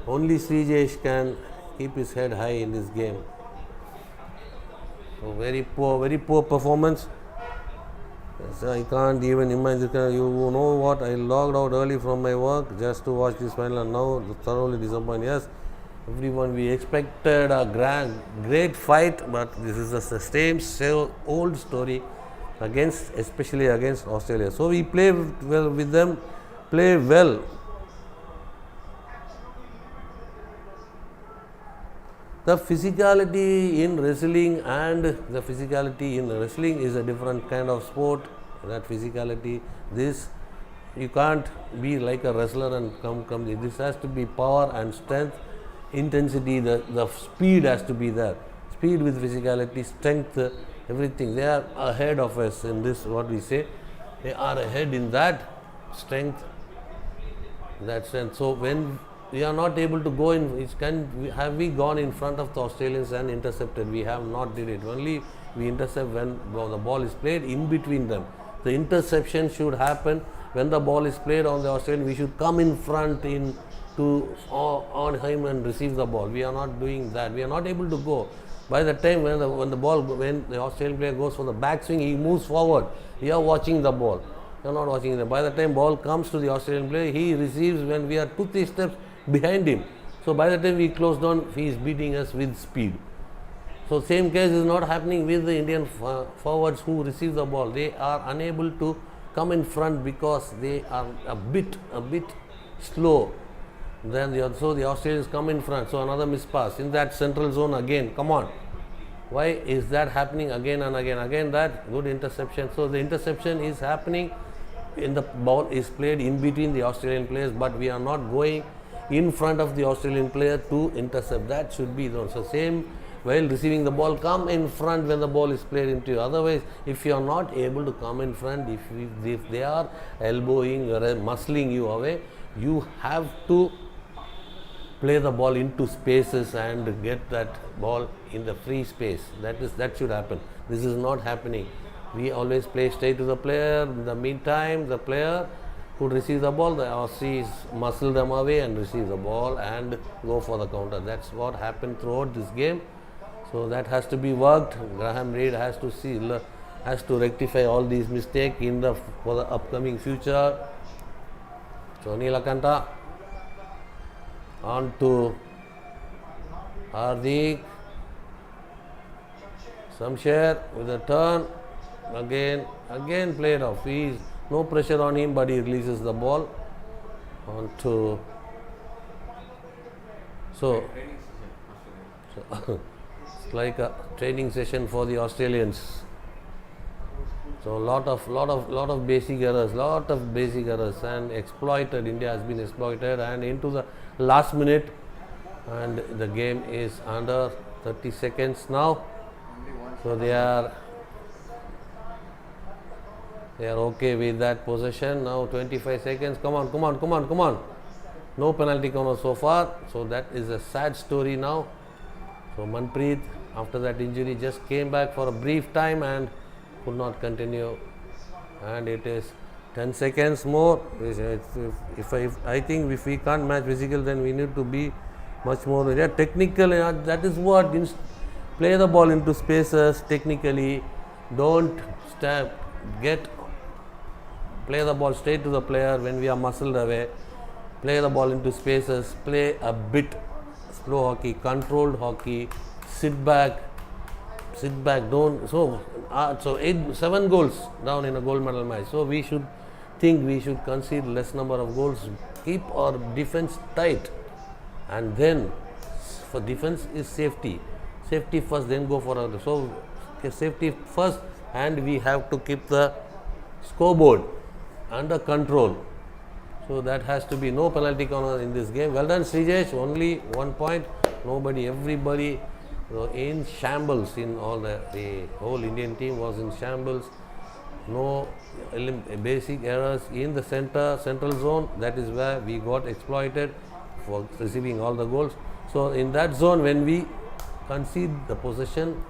Speaker 1: Only Srijesh can keep his head high in this game. So very poor performance. So I can't even imagine. You know what? I logged out early from my work just to watch this final, and now thoroughly disappointed. Yes, everyone, we expected a great fight, but this is the same old story especially against Australia. So we play well with them, play well. The physicality in wrestling is a different kind of sport. That physicality, you can't be like a wrestler and come. This has to be power and strength, intensity. The speed has to be there. Speed with physicality, strength, everything. They are ahead of us in this. What we say, they are ahead in that strength, that strength. So when we are not able to go in. Have we gone in front of the Australians and intercepted? We have not did it. Only we intercept when the ball is played in between them. The interception should happen when the ball is played on the Australian. We should come in front on him and receive the ball. We are not doing that. We are not able to go. By the time when the Australian player goes for the backswing, he moves forward. We are watching the ball. We are not watching it. By the time ball comes to the Australian player, he receives when we are 2-3 steps behind him. So by the time we close down, he is beating us with speed. So same case is not happening with the Indian forwards who receive the ball. They are unable to come in front because they are a bit slow. Then the Australians come in front. So another miss pass in that central zone again. Come on. Why is that happening again and again? Again that good interception. So the interception is happening in the ball is played in between the Australian players, but we are not going in front of the Australian player to intercept. That should be done. So same while receiving the ball, come in front when the ball is played into you. Otherwise, if you are not able to come in front, if they are elbowing or muscling you away, you have to play the ball into spaces and get that ball in the free space. That should happen. This is not happening. We always play straight to the player. In the meantime, the player could receive the ball, the Aussies muscle them away and receive the ball and go for the counter. That's what happened throughout this game. So that has to be worked. Graham Reid has to rectify all these mistakes for the upcoming future. So Neelakanta on to Hardik. Samsher with a turn. Again played off. No pressure on him, but he releases the ball onto. So it's like a training session for the Australians. So lot of basic errors, and exploited. India has been exploited, and into the last minute, and the game is under 30 seconds now. So they are okay with that possession. Now 25 seconds. Come on. No penalty corner so far. So that is a sad story now. So Manpreet, after that injury, just came back for a brief time and could not continue. And it is 10 seconds more. I think if we can't match physical, then we need to be much more technical. That is what play the ball into spaces technically. Don't play the ball straight to the player when we are muscled away. Play the ball into spaces. Play a bit slow hockey, controlled hockey. Sit back. Don't. So 7 goals down in a gold medal match. So we should concede less number of goals. Keep our defense tight, and then for defense is safety. Safety first, then go for other. So safety first, and we have to keep the scoreboard under control. So that has to be no penalty corner in this game. Well done, Srijesh. Only 1 point. Everybody in shambles. In all the whole Indian team was in shambles. No basic errors in the central zone. That is where we got exploited for receiving all the goals. So in that zone, when we concede the possession,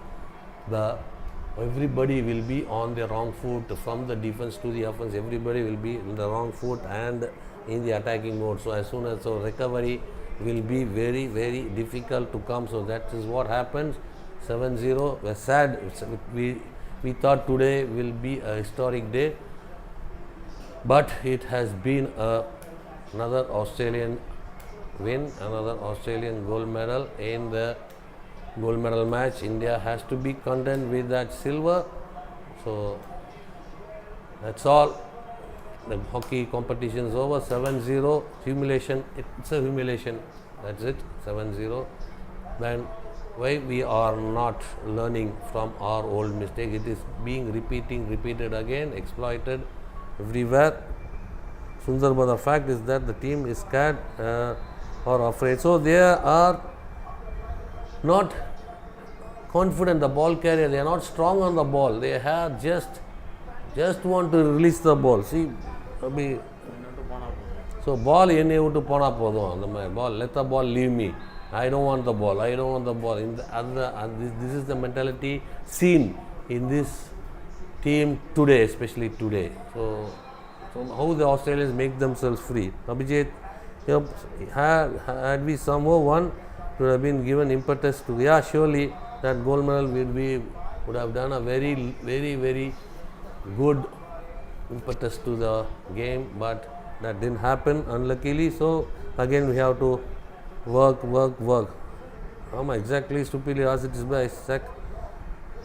Speaker 1: everybody will be on the wrong foot. From the defense to the offense, everybody will be in the wrong foot and in the attacking mode. So as soon as recovery will be very, very difficult to come. So that is what happens. 7-0. We're sad. We thought today will be a historic day, but it has been another Australian win, another Australian gold medal in the gold medal match. India has to be content with that silver. So that's all. The hockey competition is over. 7-0. Humiliation. It's a humiliation. That's it. 7-0. Then why we are not learning from our old mistake? It is being repeated again, exploited everywhere. Sundar, but the fact is that the team is scared or afraid. So they are not confident, the ball carrier. They are not strong on the ball. They have just want to release the ball. See, so ball என்னை விட்டு போனா போதும் அந்த மாதிரி ball, let the ball leave me. I don't want the ball. This is the mentality seen in this team today, especially today. So how the Australians make themselves free? Abhijit, had we somehow won, it would have been given impetus to. Yeah, surely that gold medal would have done a very, very, very good impetus to the game, but that didn't happen, unluckily. So again we have to work. Exactly, stupidly asked it is by Isaac.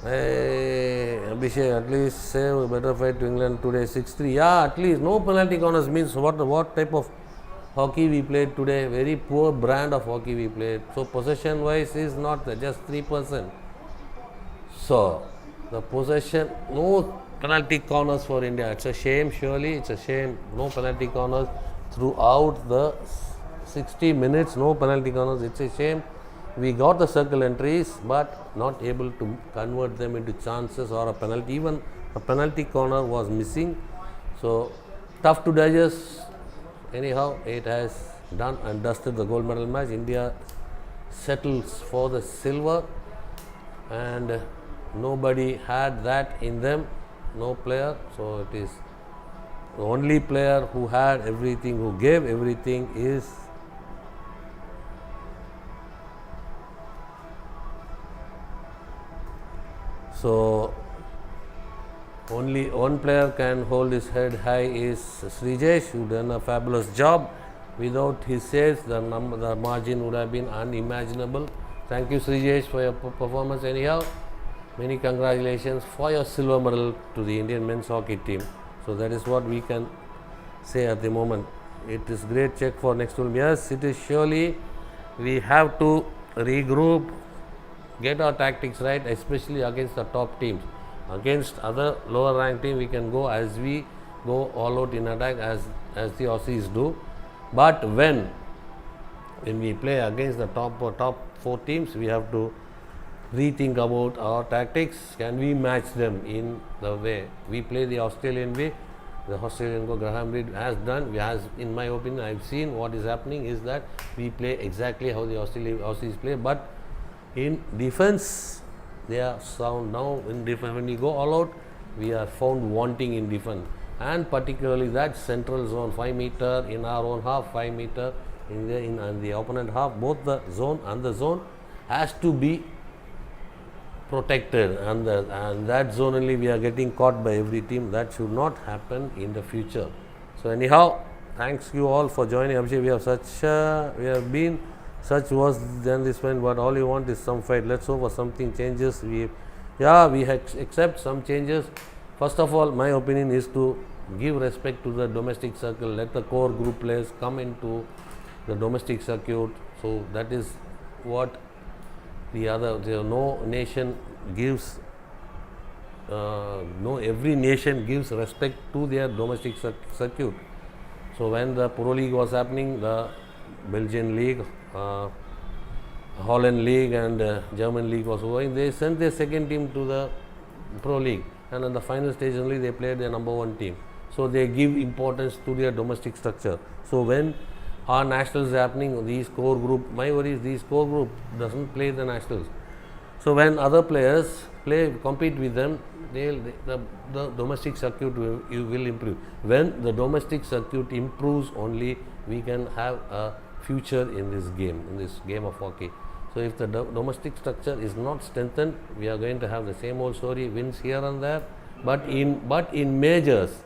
Speaker 1: Hey, Abhishek, at least save a better fight to England today, 6-3. Yeah, at least no penalty corners means what type of hockey we played today. Very poor brand of hockey we played. So possession wise is not just 3%. So the possession, no penalty corners for India. It's a shame, surely. It's a shame. No penalty corners throughout the 60 minutes. No penalty corners. It's a shame. We got the circle entries, but not able to convert them into chances or a penalty. Even a penalty corner was missing. So tough to digest. Anyhow, it has done and dusted the gold medal match. India settles for the silver, and nobody had that in them. No player. So it is the only player who had everything, who gave everything, is so only one player can hold his head high is Srijesh, who done a fabulous job. Without his saves, the margin would have been unimaginable. Thank you, Srijesh, for your performance. Anyhow, many congratulations for your silver medal to the Indian men's hockey team. So that is what we can say at the moment. It is great check for next film. Yes, it is surely. We have to regroup, get our tactics right, especially against the top teams. Against other lower ranked teams, we can go as we go all out in attack as the Aussies do. But when we play against the top 4 teams, we have to rethink about our tactics. Can we match them in the way we play the Australian way? the Australian coach Graham Reid has done. In my opinion, I've seen what is happening is that we play exactly how the Aussies play, but in defense they are sound. Now in defense, when we go all out, we are found wanting in defense, and particularly that central zone, 5 meter in our own half, 5 meter in the opponent half, both the zone and the zone has to be protected, and that zone only we are getting caught by every team. That should not happen in the future. So anyhow, thanks you all for joining. Abhishek, we have been such was then this one, but all you want is some fight. Let's hope for something changes. We accept some changes. First of all, my opinion is to give respect to the domestic circle. Let the core group players come into the domestic circuit. So that is what no nation gives. Every nation gives respect to their domestic circuit. So when the Pro League was happening, the Belgian League, Holland League and German League was going, they sent their second team to the Pro League, and in the final stage only they played their number one team. So they give importance to their domestic structure. So when our nationals happening, these core group, my worry is these core group doesn't play the nationals. So when other players compete with them, the domestic circuit will improve. When the domestic circuit improves, only we can have a future in this game of hockey. So if the domestic structure is not strengthened, we are going to have the same old story, wins here and there, but in majors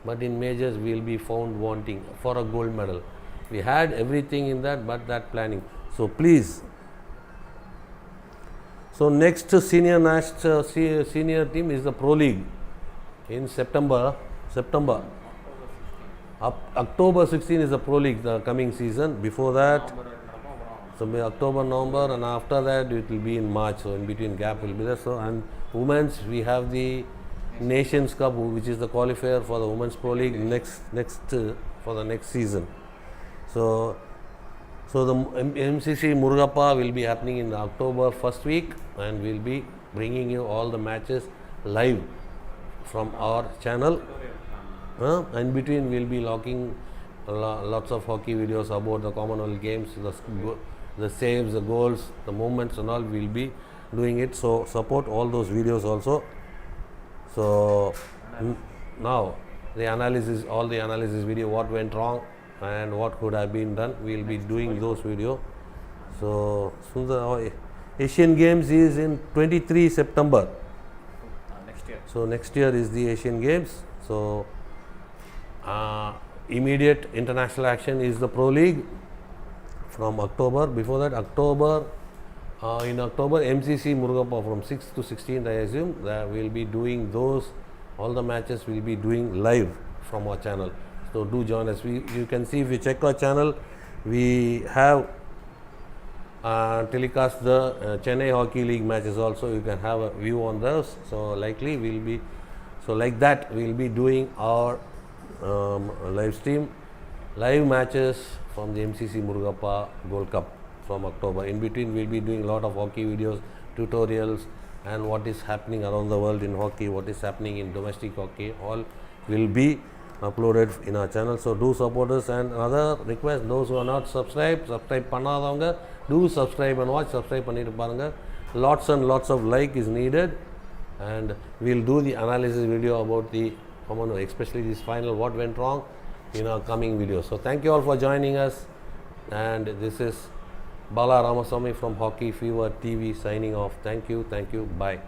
Speaker 1: we will be found wanting for a gold medal. We had everything in that, but that planning. So please. So next senior team is the Pro League in September. October 16 is the Pro League, the coming season. Before that, so October, November, and after that it will be in March. So in between gap will be there. So and women's, we have the Nations Cup, which is the qualifier for the Women's Pro League for the next season. So the MCC Murugappa will be happening in the October first week, and we'll be bringing you all the matches live from our channel. In between we'll be logging lots of hockey videos about the Commonwealth Games, the saves, the goals, the movements and all. We'll be doing it. So support all those videos also. So now all the analysis video, what went wrong and what could have been done, we'll be doing those videos. So Sundar, Asian Games is in 23 September.
Speaker 2: Next year.
Speaker 1: So next year is the Asian Games. So immediate international action is the Pro League from October. Before that, in October, MCC Murugappa from 6th to 16th, I assume, that we'll be doing all the matches we'll be doing live from our channel. So do join us. You can see, if you check our channel, we have telecast the Chennai Hockey League matches also. You can have a view on those. So likely we'll be doing our live stream, live matches from the MCC Murugappa Gold Cup from October. In between we'll be doing a lot of hockey videos, tutorials, and what is happening around the world in hockey, what is happening in domestic hockey, all will be uploaded in our channel. So do support us. And another request, those who are not subscribe பண்ணாதவங்க, do subscribe and watch. Subscribe பண்ணிட்டு பாருங்க. Lots and lots of like is needed, and we'll do the analysis video about the Commonwealth, especially this final, what went wrong, in our coming videos. So thank you all for joining us, and this is Bala Ramaswamy from Hockey Fever TV signing off. Thank you, bye.